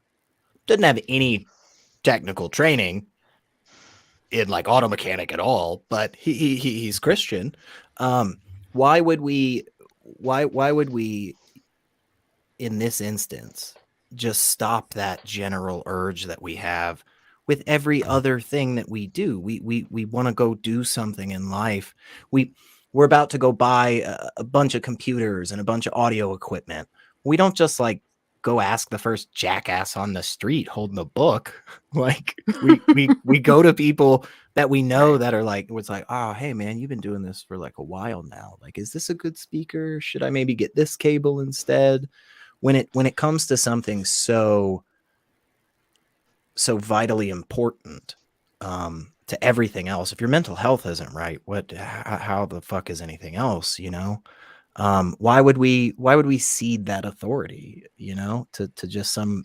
Doesn't have any technical training in like auto mechanic at all, but he's Christian. Why would we in this instance just stop that general urge that we have with every other thing that we do? We want to go do something in life. We're about to go buy a bunch of computers and a bunch of audio equipment. We don't just like go ask the first jackass on the street holding a book. Like we go to people that we know that are like, it's like, oh, hey man, you've been doing this for like a while now. Like, is this a good speaker? Should I maybe get this cable instead? When it comes to something so vitally important to everything else, if your mental health isn't right, how the fuck is anything else? Why would we cede that authority, to just some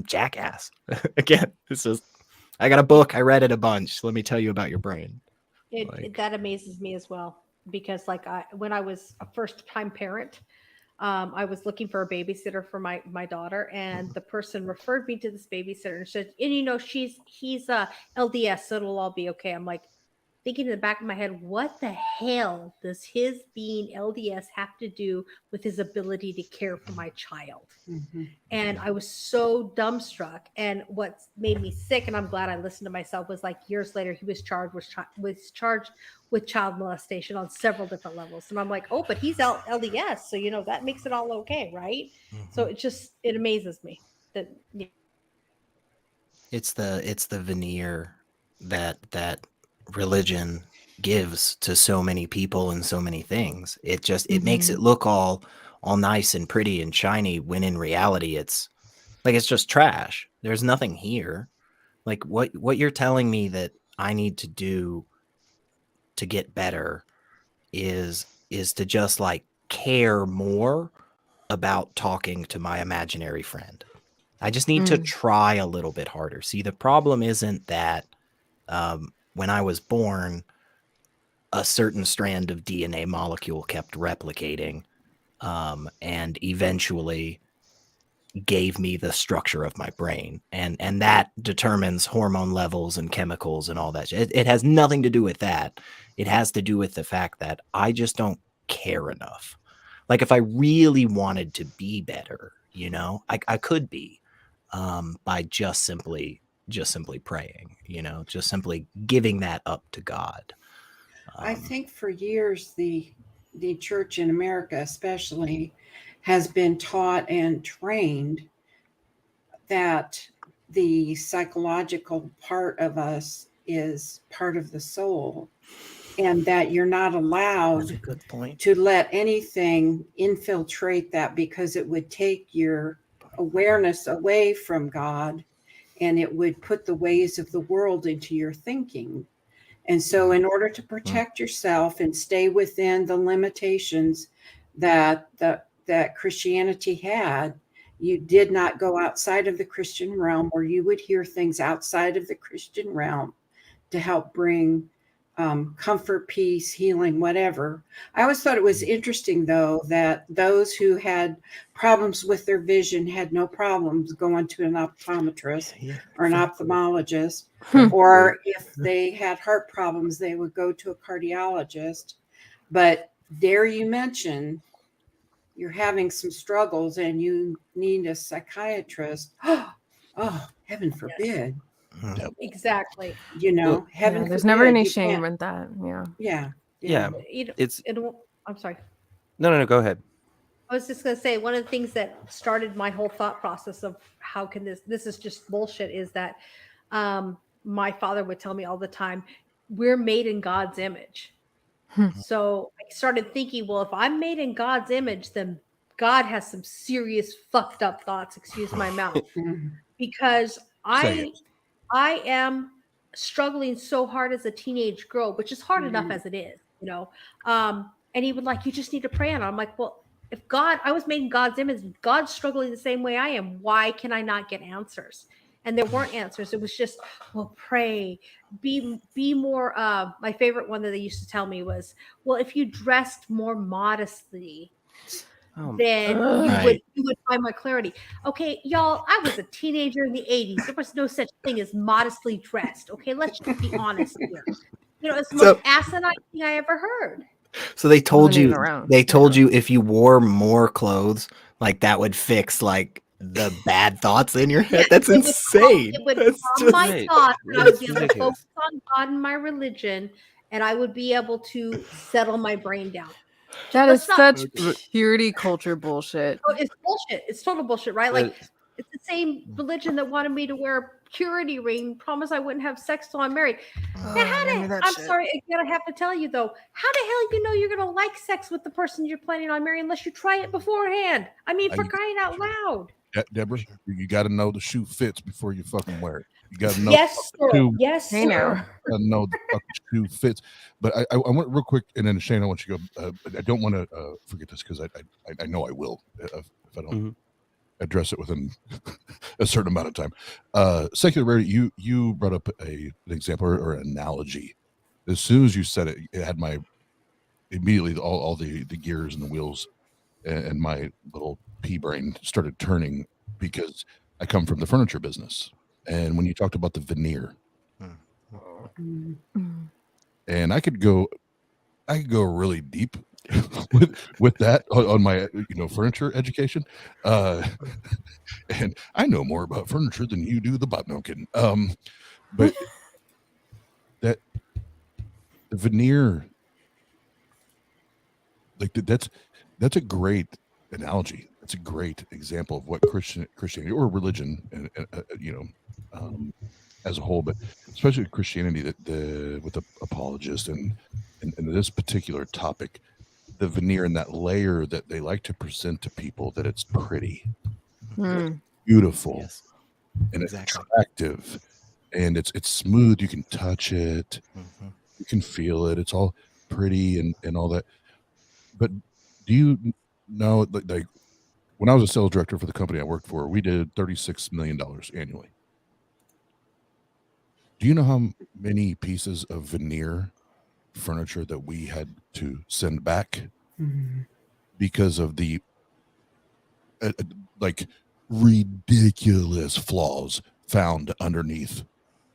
jackass? Again, it's just, I got a book, I read it a bunch. Let me tell you about your brain. That amazes me as well, because when I was a first-time parent, I was looking for a babysitter for my daughter, and the person referred me to this babysitter and said, and he's LDS, so it'll all be okay. I'm like, thinking in the back of my head, what the hell does his being LDS have to do with his ability to care for my child? Mm-hmm. And I was so dumbstruck. And what made me sick, and I'm glad I listened to myself, was like years later, he was charged with child molestation on several different levels. And I'm like, oh, but he's LDS, so that makes it all okay, right? Mm-hmm. So it amazes me that it's the veneer that religion gives to so many people and so many things. It makes it look all nice and pretty and shiny, when in reality it's just trash. There's nothing here. Like what you're telling me that I need to do to get better is to just like care more about talking to my imaginary friend. I just need to try a little bit harder. See, the problem isn't that when I was born, a certain strand of DNA molecule kept replicating and eventually gave me the structure of my brain. And that determines hormone levels and chemicals and all that. It has nothing to do with that. It has to do with the fact that I just don't care enough. Like if I really wanted to be better, you know, I could be by just simply praying, you know, just simply giving that up to God. I think for years the church in America especially has been taught and trained that the psychological part of us is part of the soul, and that you're not allowed That's a good point. to let anything infiltrate that, because it would take your awareness away from God and it would put the ways of the world into your thinking. And so in order to protect yourself and stay within the limitations that Christianity had, you did not go outside of the Christian realm, or you would hear things outside of the Christian realm to help bring comfort, peace, healing, whatever. I always thought it was interesting, though, that those who had problems with their vision had no problems going to an optometrist or an ophthalmologist, or if they had heart problems, they would go to a cardiologist. But dare you mention you're having some struggles and you need a psychiatrist? Oh, heaven forbid. Exactly. You know, heaven there's forbid, never any you shame can't- with that. Yeah. Yeah. I'm sorry. No, go ahead. I was just going to say, one of the things that started my whole thought process of how can this is just bullshit, is that my father would tell me all the time, we're made in God's image. So I started thinking, well, if I'm made in God's image, then God has some serious fucked up thoughts, excuse my mouth, because I am struggling so hard as a teenage girl, which is hard enough as it is, you know. And he would like, you just need to pray on it. I'm like, well, if I was made in God's image, God's struggling the same way I am, why can I not get answers? And there weren't answers. It was just, well, pray, be more. My favorite one that they used to tell me was, well, if you dressed more modestly, then you would find more clarity. Okay, y'all, I was a teenager in the 80s. There was no such thing as modestly dressed. Okay, let's just be honest here. You know, it's the most asinine thing I ever heard. So they told you if you wore more clothes, like that would fix like the bad thoughts in your head. That's insane. It would calm my thoughts, and I would be able to focus on God and my religion, and I would be able to settle my brain down. That is such purity culture bullshit. Oh, it's bullshit. It's total bullshit, right? Like, it's the same religion that wanted me to wear a purity ring, promise I wouldn't have sex till I'm married. Now, sorry, again, I have to tell you, though, how the hell you know you're going to like sex with the person you're planning on marrying unless you try it beforehand? I mean, for crying out loud. Deborah, you got to know the shoe fits before you fucking wear it. You got to know. Yes, sir. Yes, sir. Got to know the fucking shoe fits. But I want real quick, and then Shane, I want you to go. I don't want to forget this because I know I will if I don't address it within a certain amount of time. Secular Rarity, you brought up an example or an analogy. As soon as you said it, it had immediately all the gears and the wheels and my little pea brain started turning, because I come from the furniture business. And when you talked about the veneer, and I could go really deep with that on my furniture education, and I know more about furniture than you do the bot. No kidding. But that the veneer, like that's a great analogy. That's a great example of what Christianity or religion, as a whole, but especially Christianity, with the apologist and this particular topic, the veneer and that layer that they like to present to people, that it's pretty, beautiful, and it's attractive, and it's smooth. You can touch it, you can feel it. It's all pretty and all that. But do you know, like when I was a sales director for the company I worked for, we did $36 million annually. Do you know how many pieces of veneer furniture that we had to send back because of the like ridiculous flaws found underneath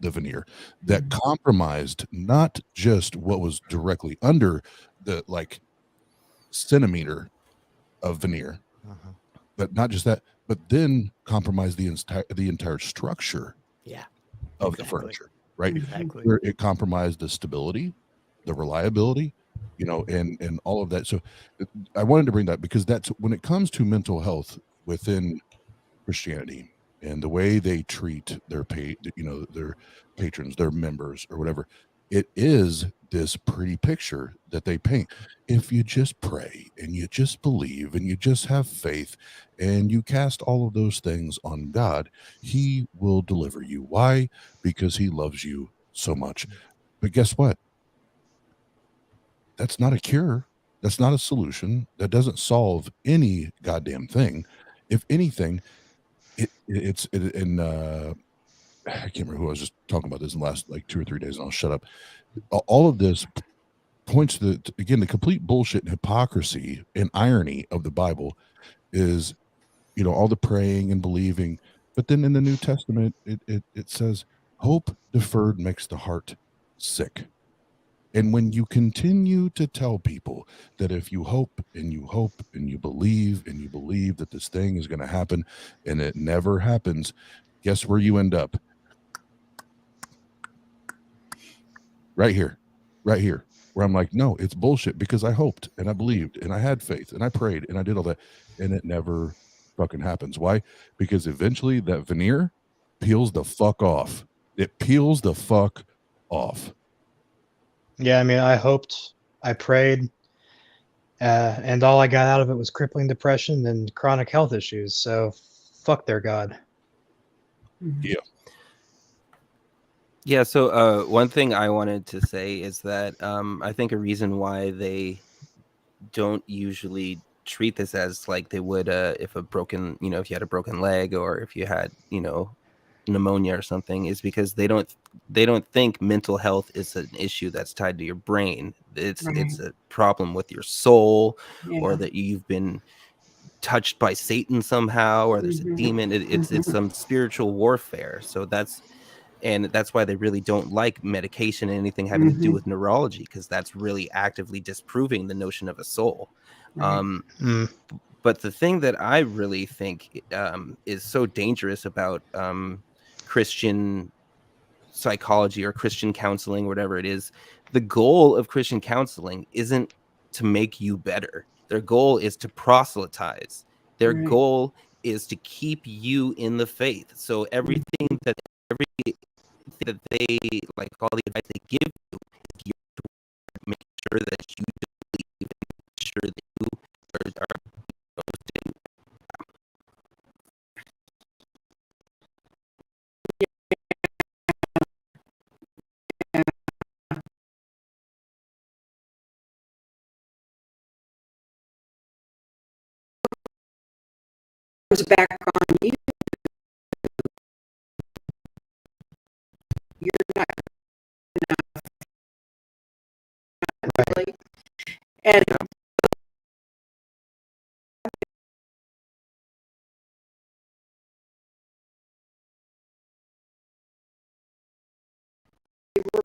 the veneer that compromised not just what was directly under the like centimeter of veneer, but not just that, but then compromised the entire structure of the furniture, right? Exactly. Where it compromised the stability, the reliability, you know, and all of that. So I wanted to bring that because that's when it comes to mental health within Christianity and the way they treat their their patrons, their members or whatever, it is this pretty picture that they paint. If you just pray and you just believe and you just have faith and you cast all of those things on God, he will deliver you. Why? Because he loves you so much. But guess what? That's not a cure. That's not a solution. That doesn't solve any goddamn thing. If anything, I can't remember who I was just talking about this in the last like 2 or 3 days, and I'll shut up. All of this points to again, the complete bullshit and hypocrisy and irony of the Bible is, you know, all the praying and believing. But then in the New Testament, it says, hope deferred makes the heart sick. And when you continue to tell people that if you hope and you hope and you believe that this thing is going to happen and it never happens, guess where you end up? Right here, where I'm like, no, it's bullshit because I hoped and I believed and I had faith and I prayed and I did all that and it never fucking happens. Why? Because eventually that veneer peels the fuck off. It peels the fuck off. Yeah, I mean, I hoped, I prayed, and all I got out of it was crippling depression and chronic health issues. So, fuck their God. Yeah. Yeah. So one thing I wanted to say is that I think a reason why they don't usually treat this as like they would if if you had a broken leg or if you had, pneumonia or something, is because they don't think mental health is an issue that's tied to your brain. It's a problem with your soul, or that you've been touched by Satan somehow, or there's a demon. It's some spiritual warfare. So that's why they really don't like medication and anything having to do with neurology, because that's really actively disproving the notion of a soul. But the thing that I really think is so dangerous about Christian psychology or Christian counseling, whatever it is, the goal of Christian counseling isn't to make you better. Their goal is to proselytize. Their goal is to keep you in the faith. So everything that they like, all the advice they give you is geared to make sure that you believe, make sure that you are back on you. You're not really. And we were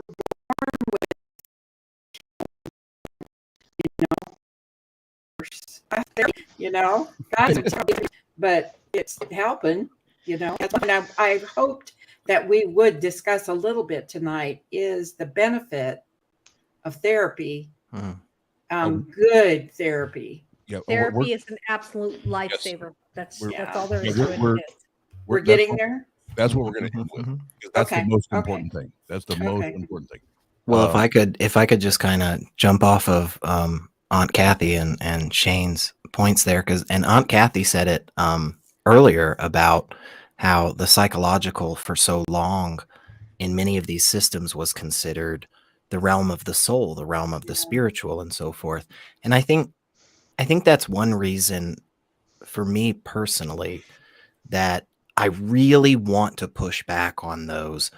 born with, God's but it's helping, And I hoped that we would discuss a little bit tonight is the benefit of therapy, good therapy. Yeah, Therapy is an absolute lifesaver. That's all there is to it. We're getting there. That's what we're going to end with. That's the most important thing. That's the most important thing. Well, if I could just kind of jump off of Aunt Kathy and Shane's points there, and Aunt Kathy said it earlier about how the psychological for so long in many of these systems was considered the realm of the soul, the realm of the spiritual, and so forth. And I think that's one reason for me personally, that I really want to push back on those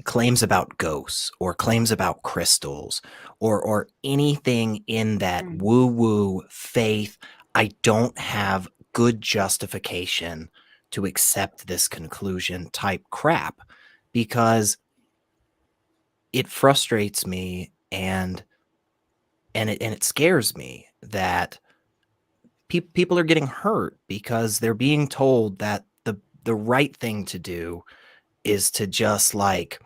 claims about ghosts or claims about crystals or anything in that woo-woo faith. I don't have good justification to accept this conclusion type crap, because it frustrates me and it scares me that people are getting hurt because they're being told that the right thing to do is to just, like,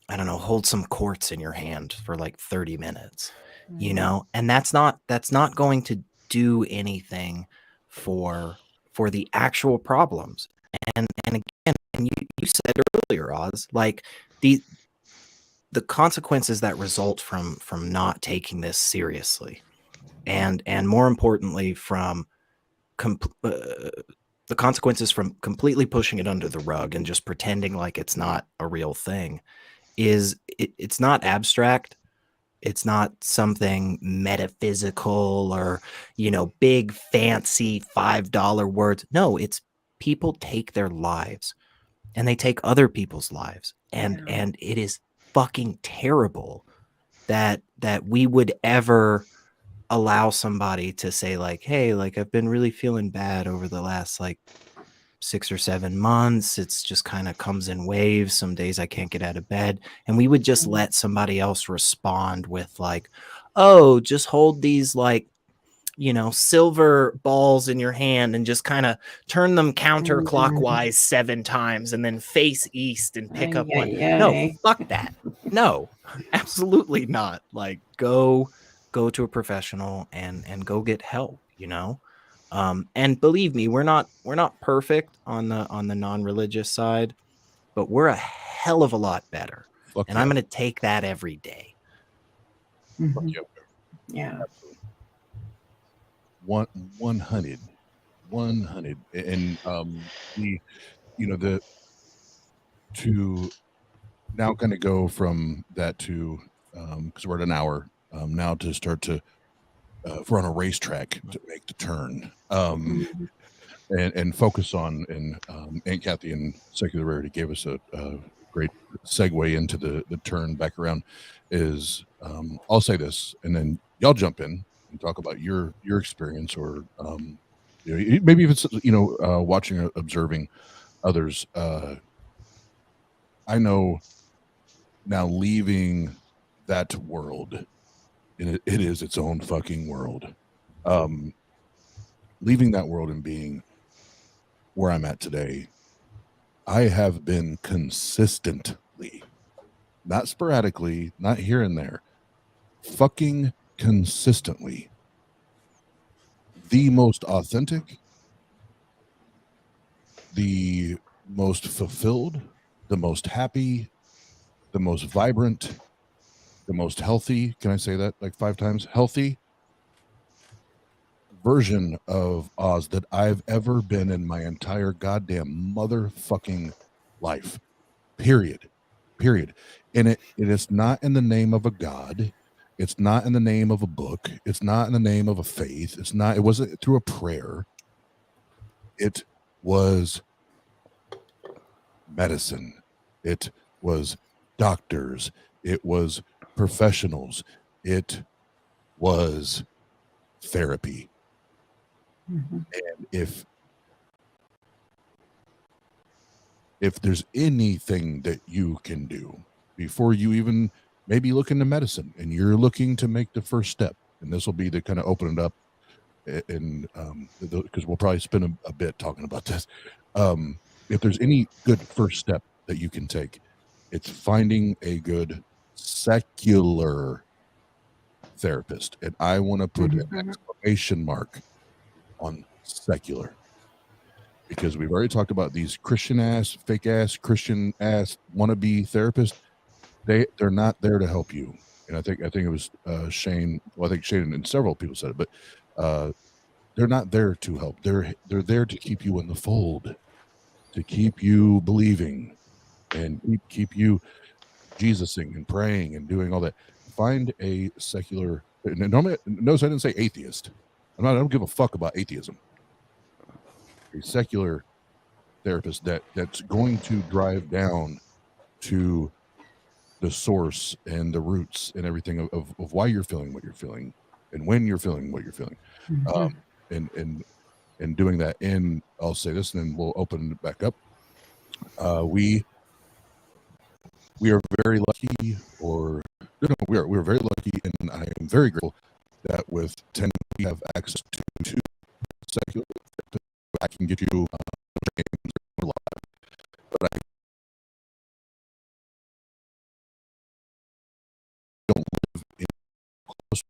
I don't know, hold some quartz in your hand for like 30 minutes, you know, and that's not going to do anything for the actual problems. And again, and you said earlier, Oz, like the consequences that result from not taking this seriously, and more importantly, from the consequences from completely pushing it under the rug and just pretending like it's not a real thing, is it's not abstract. It's not something metaphysical or, you know, big fancy $5 words. No, it's people take their lives and they take other people's lives. And it is fucking terrible that we would ever allow somebody to say, like, hey, like, I've been really feeling bad over the last like 6 or 7 months. It's just kind of comes in waves. Some days I can't get out of bed. And we would just let somebody else respond with, like, oh, just hold these, like, you know, silver balls in your hand and just kind of turn them counterclockwise 7 times and then face east and pick up one. No, fuck that. No, absolutely not. Like, go to a professional and go get help, you know? And believe me, we're not perfect on the non-religious side, but we're a hell of a lot better. And I'm going to take that every day. Yeah. 100. And the, you know, to now kind of go from that to, because we're at an hour now, to start to, if we're on a racetrack, to make the turn, and focus on, and Aunt Kathy and Secular Rarity gave us a great segue into the turn back around. Is I'll say this, and then y'all jump in and talk about your experience, or you know, maybe if it's, you know, watching or observing others. I know now, leaving that world, and it is its own fucking world. Leaving that world and being where I'm at today, I have been consistently, not sporadically, not here and there, fucking consistently, the most authentic, the most fulfilled, the most happy, the most vibrant, the most healthy, can I say that like 5 times? Healthy version of Oz that I've ever been in my entire goddamn motherfucking life. Period. And it is not in the name of a god. It's not in the name of a book. It's not in the name of a faith. It wasn't through a prayer. It was medicine. It was doctors. It was professionals. It was therapy. And if there's anything that you can do before you even maybe look into medicine, and you're looking to make the first step, and this will be to kind of open it up, and because we'll probably spend a bit talking about this. If there's any good first step that you can take, it's finding a good secular therapist. And I want to put an exclamation mark on secular, because we've already talked about these Christian ass, fake ass, Christian ass wannabe therapists. They're not there to help you. And I think it was Shane. Well, I think Shane and several people said it, but they're not there to help. They're there to keep you in the fold, to keep you believing, and keep you Jesusing and praying and doing all that. Find a secular. Notice I didn't say atheist. I don't give a fuck about atheism. a secular therapist that's going to drive down to the source and the roots and everything of why you're feeling what you're feeling and when you're feeling what you're feeling. And doing that. And I'll say this, and then we'll open it back up. We are very lucky, or no, we're very lucky, and I am very grateful that with TANG we have access to secular. I can get you live, but I don't live in close.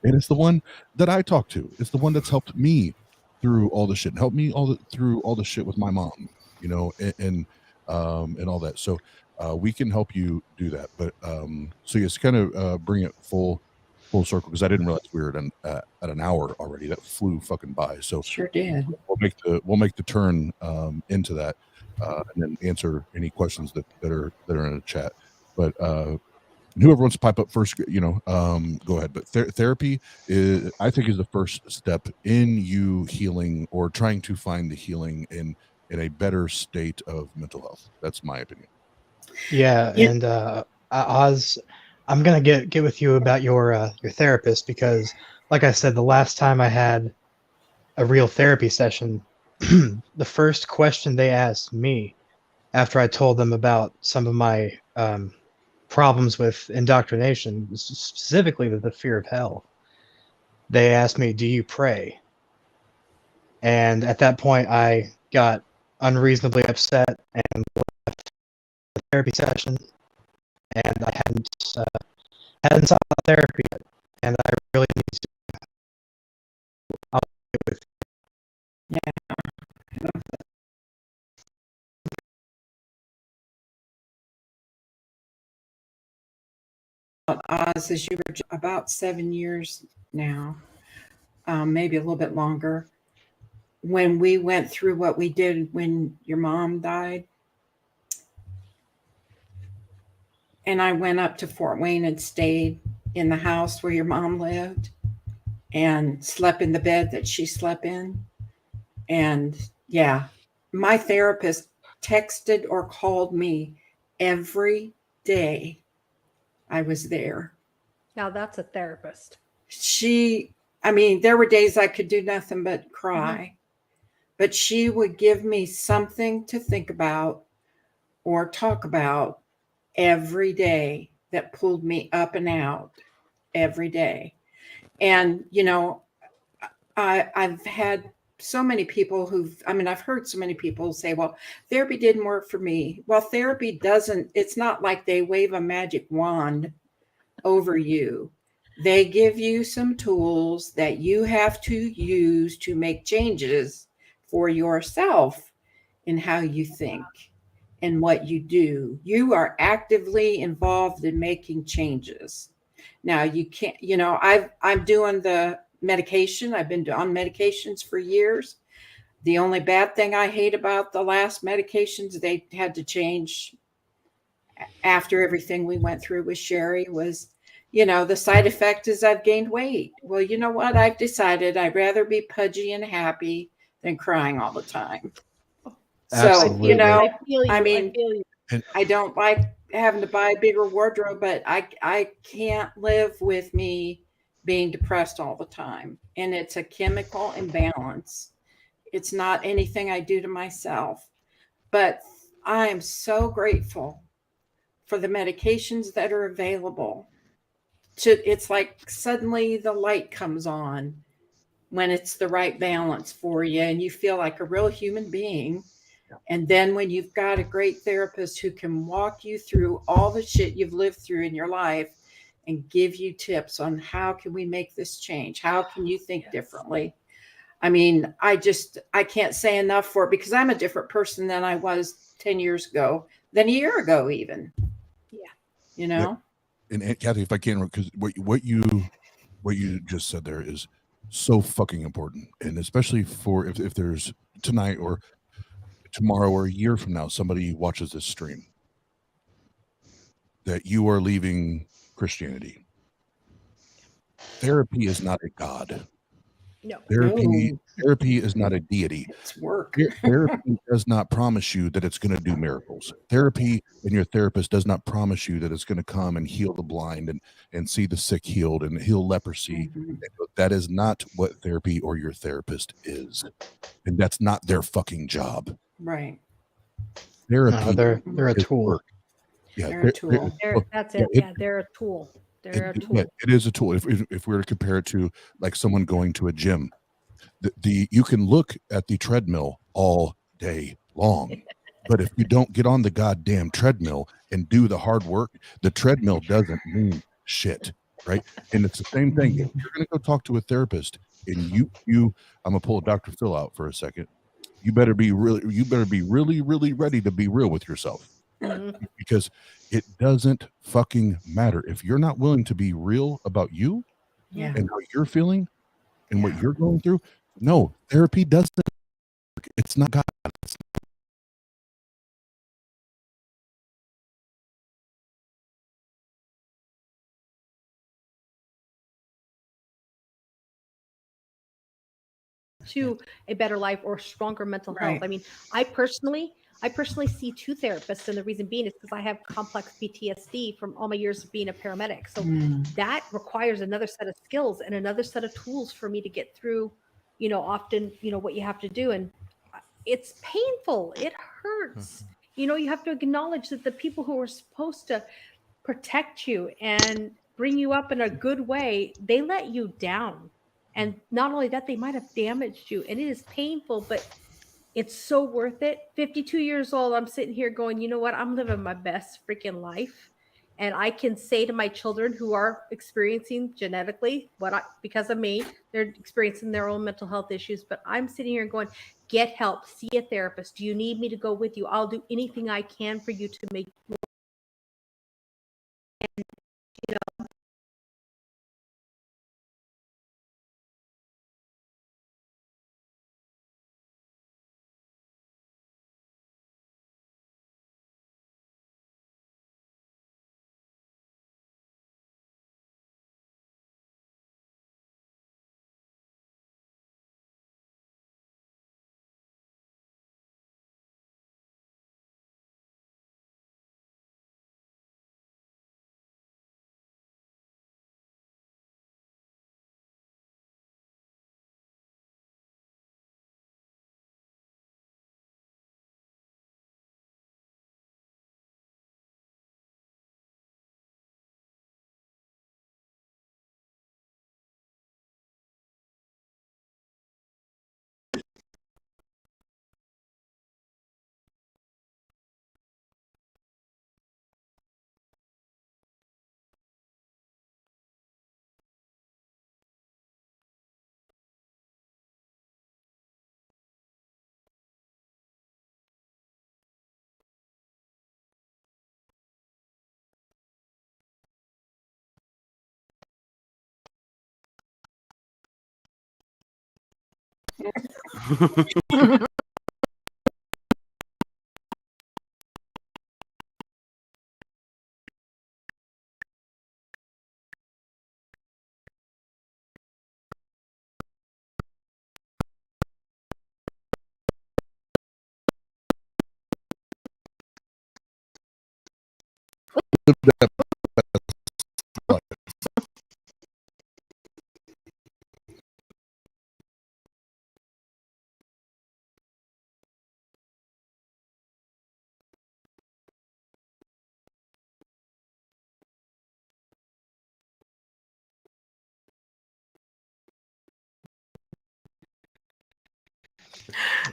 And it's the one that I talk to. It's the one that's helped me through all the shit, helped me through all the shit with my mom, you know, and all that. So we can help you do that. But so yes, kind of bring it full circle, because I didn't realize we were at an hour already. That flew fucking by. So Sure did. We'll make the turn into that, and then answer any questions that are in the chat. But whoever wants to pipe up first, you know, go ahead. But therapy is, I think, is the first step in you healing or trying to find the healing in a better state of mental health. That's my opinion. Yeah, and Oz, I'm gonna get with you about your therapist, because, like I said, the last time I had a real therapy session, the first question they asked me after I told them about some of my problems with indoctrination, specifically the fear of hell, they asked me, "Do you pray?" And at that point, I got unreasonably upset and left the therapy session, and I hadn't sought therapy yet, and I really need to. I'll get with you. Oz, as you were about 7 years now, maybe a little bit longer, when we went through what we did when your mom died, and I went up to Fort Wayne and stayed in the house where your mom lived and slept in the bed that she slept in. And yeah, my therapist texted or called me every day I was there. Now that's a therapist. I mean, there were days I could do nothing but cry, but she would give me something to think about or talk about every day that pulled me up and out every day. And, you know, I've had so many people I've heard so many people say, well, therapy didn't work for me. Well, therapy doesn't, it's not like they wave a magic wand over you. They give you some tools that you have to use to make changes for yourself in how you think and what you do. You are actively involved in making changes. Now you can't, you know, I'm doing the medication. I've been on medications for years. The only bad thing I hate about the last medications they had to change after everything we went through with Sherry was, you know, the side effect is I've gained weight. Well, you know what? I've decided I'd rather be pudgy and happy than crying all the time. Absolutely. So, you know, I mean, I don't like having to buy a bigger wardrobe, but I can't live with me being depressed all the time. And it's a chemical imbalance. It's not anything I do to myself. But I am so grateful for the medications that are available. It's like suddenly the light comes on when it's the right balance for you and you feel like a real human being. And then when you've got a great therapist who can walk you through all the shit you've lived through in your life and give you tips on how can we make this change? How can you think differently? I mean, I can't say enough for it, because I'm a different person than I was 10 years ago, than a year ago even. Yeah. You know? And Kathy, if I can, because what you just said there is so fucking important, and especially for if there's tonight or tomorrow or a year from now somebody watches this stream, that you are leaving Christianity. Therapy is not a god. No. Therapy is not a deity. It's work. Therapy does not promise you that it's going to do miracles. Therapy and your therapist does not promise you that it's going to come and heal the blind and see the sick healed and heal leprosy. That is not what therapy or your therapist is. And that's not their fucking job. Right. Therapy, they're a tool. work. Yeah, They're a tool. That's it. Yeah, they're a tool. They're a tool. Yeah, it is a tool. If we were to compare it to like someone going to a gym, you can look at the treadmill all day long, but if you don't get on the goddamn treadmill and do the hard work, the treadmill doesn't mean shit, right? And it's the same thing. If you're going to go talk to a therapist and you I'm gonna pull Dr. Phil out for a second. You better be really ready to be real with yourself. Because it doesn't fucking matter if you're not willing to be real about you and how you're feeling and what you're going through. No, therapy doesn't work. It's not God. To a better life or stronger mental health. Right. I mean, I personally see two therapists, and the reason being is because I have complex PTSD from all my years of being a paramedic. So that requires another set of skills and another set of tools for me to get through, often, what you have to do. And it's painful. It hurts. You have to acknowledge that the people who are supposed to protect you and bring you up in a good way, they let you down. And not only that, they might have damaged you. And it is painful, but it's so worth it. 52 years old, I'm sitting here going, you know what? I'm living my best freaking life. And I can say to my children who are experiencing genetically, because of me, they're experiencing their own mental health issues. But I'm sitting here going, get help, see a therapist. Do you need me to go with you? I'll do anything I can for you to make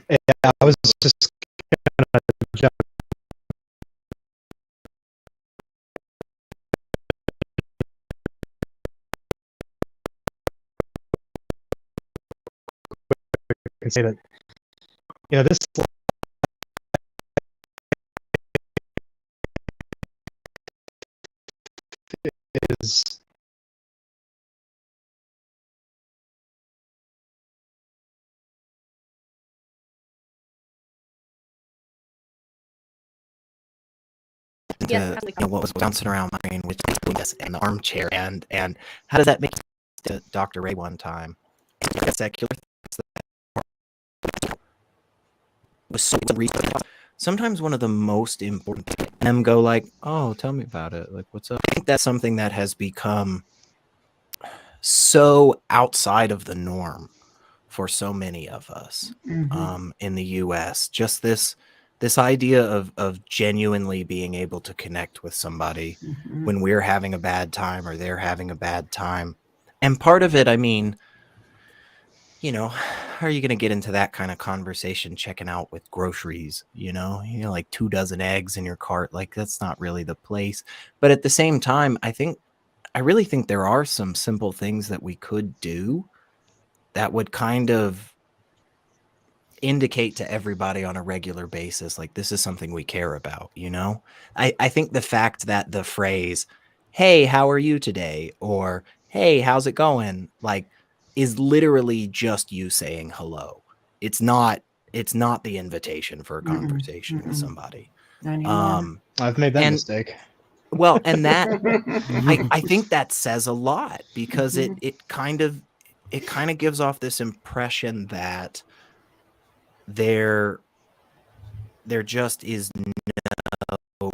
Yeah, I was just gonna jump and say that this is Yes, to absolutely. what was bouncing around my brain with this and the armchair and how does that make to Dr. Ray one time? Secular was so sometimes one of the most important them go like, oh, tell me about it. Like, what's up? I think that's something that has become so outside of the norm for so many of us in the US. Just this idea of genuinely being able to connect with somebody when we're having a bad time or they're having a bad time. And part of it, I mean, how are you going to get into that kind of conversation checking out with groceries, like 2 dozen eggs in your cart? Like, that's not really the place. But at the same time, I really think there are some simple things that we could do that would kind of indicate to everybody on a regular basis, like, this is something we care about, I think the fact that the phrase, hey, how are you today? Or, hey, how's it going? Like, is literally just you saying hello. It's not the invitation for a conversation with somebody. I've made that And mistake. well, and that I think that says a lot because it kind of gives off this impression that there just is no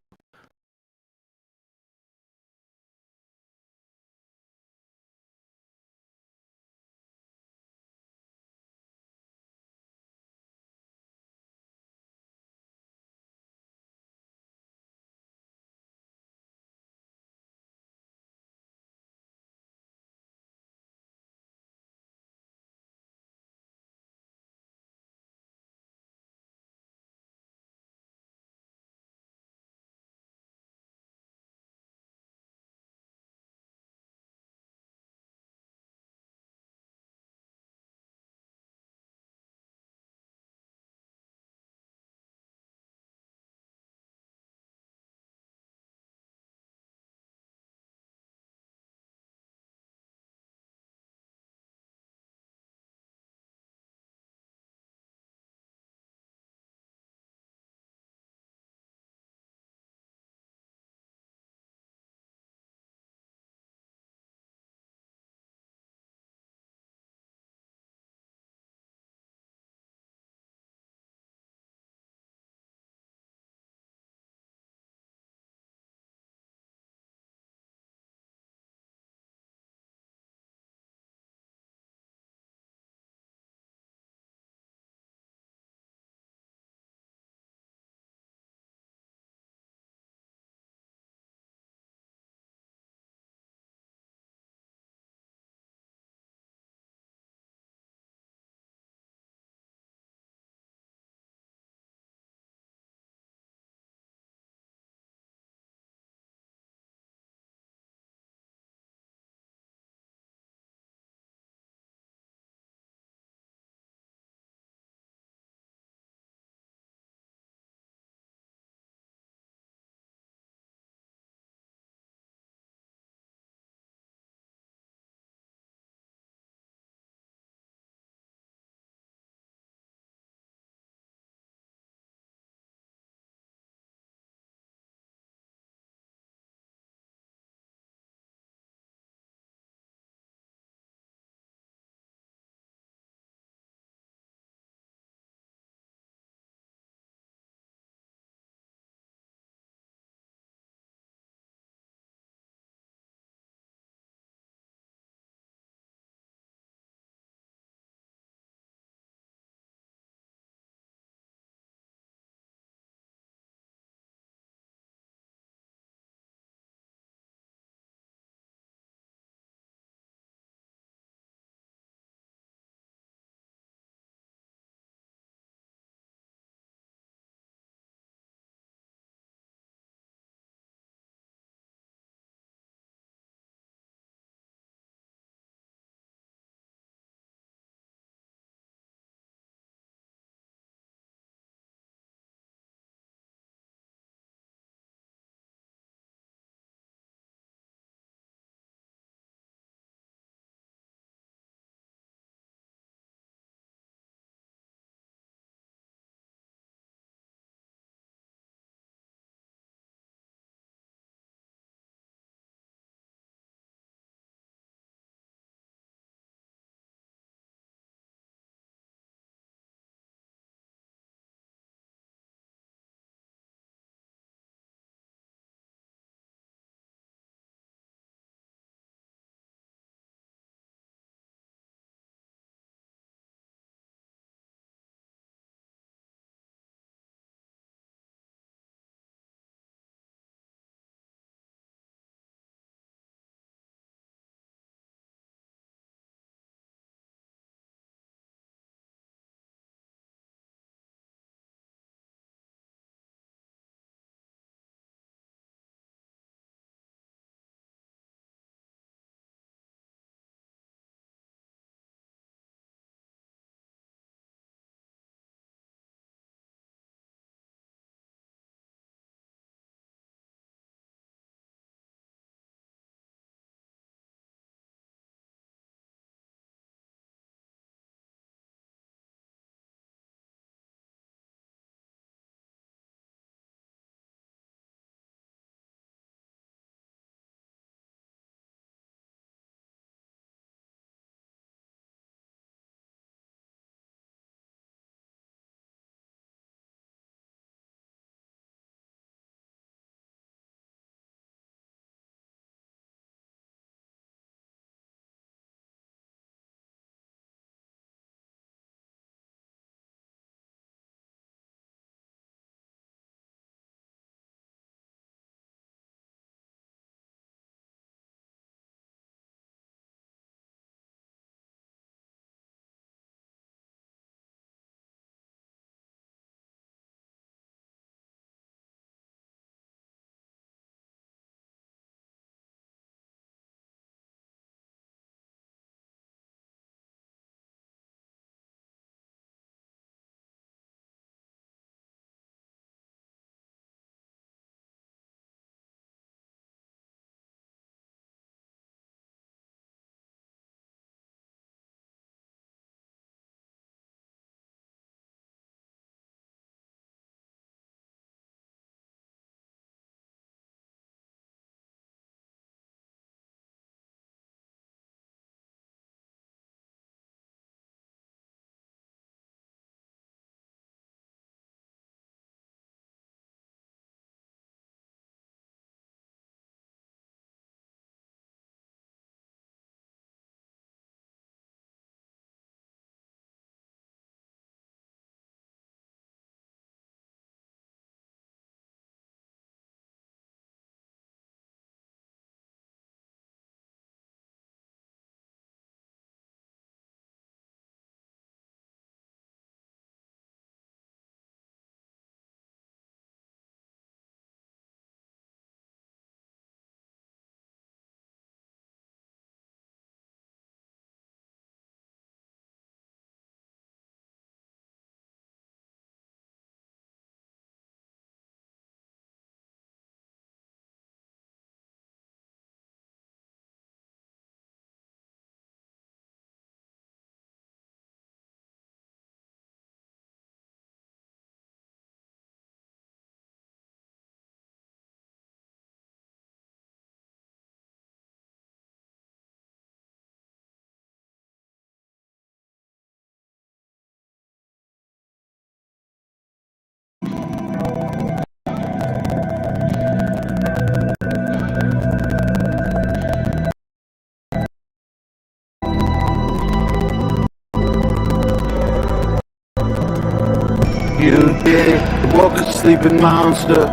woke a sleeping monster.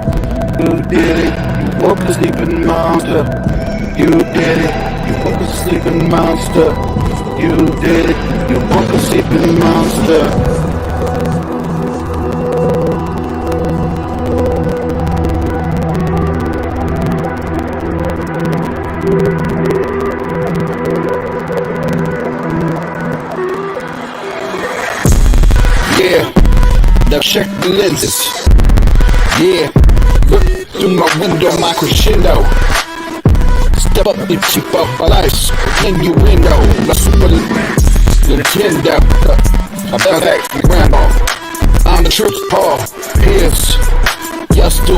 You did it, you woke a sleeping monster. You did it, you woke a sleeping monster. You did it, you woke a sleeping monster. Yeah, now check the lenses. Yeah, look through my window, my crescendo. Step up the tempo, my life's innuendo. My Super Nintendo. I bounce back to grandma. I'm the church Paul. Pierce. Y'all still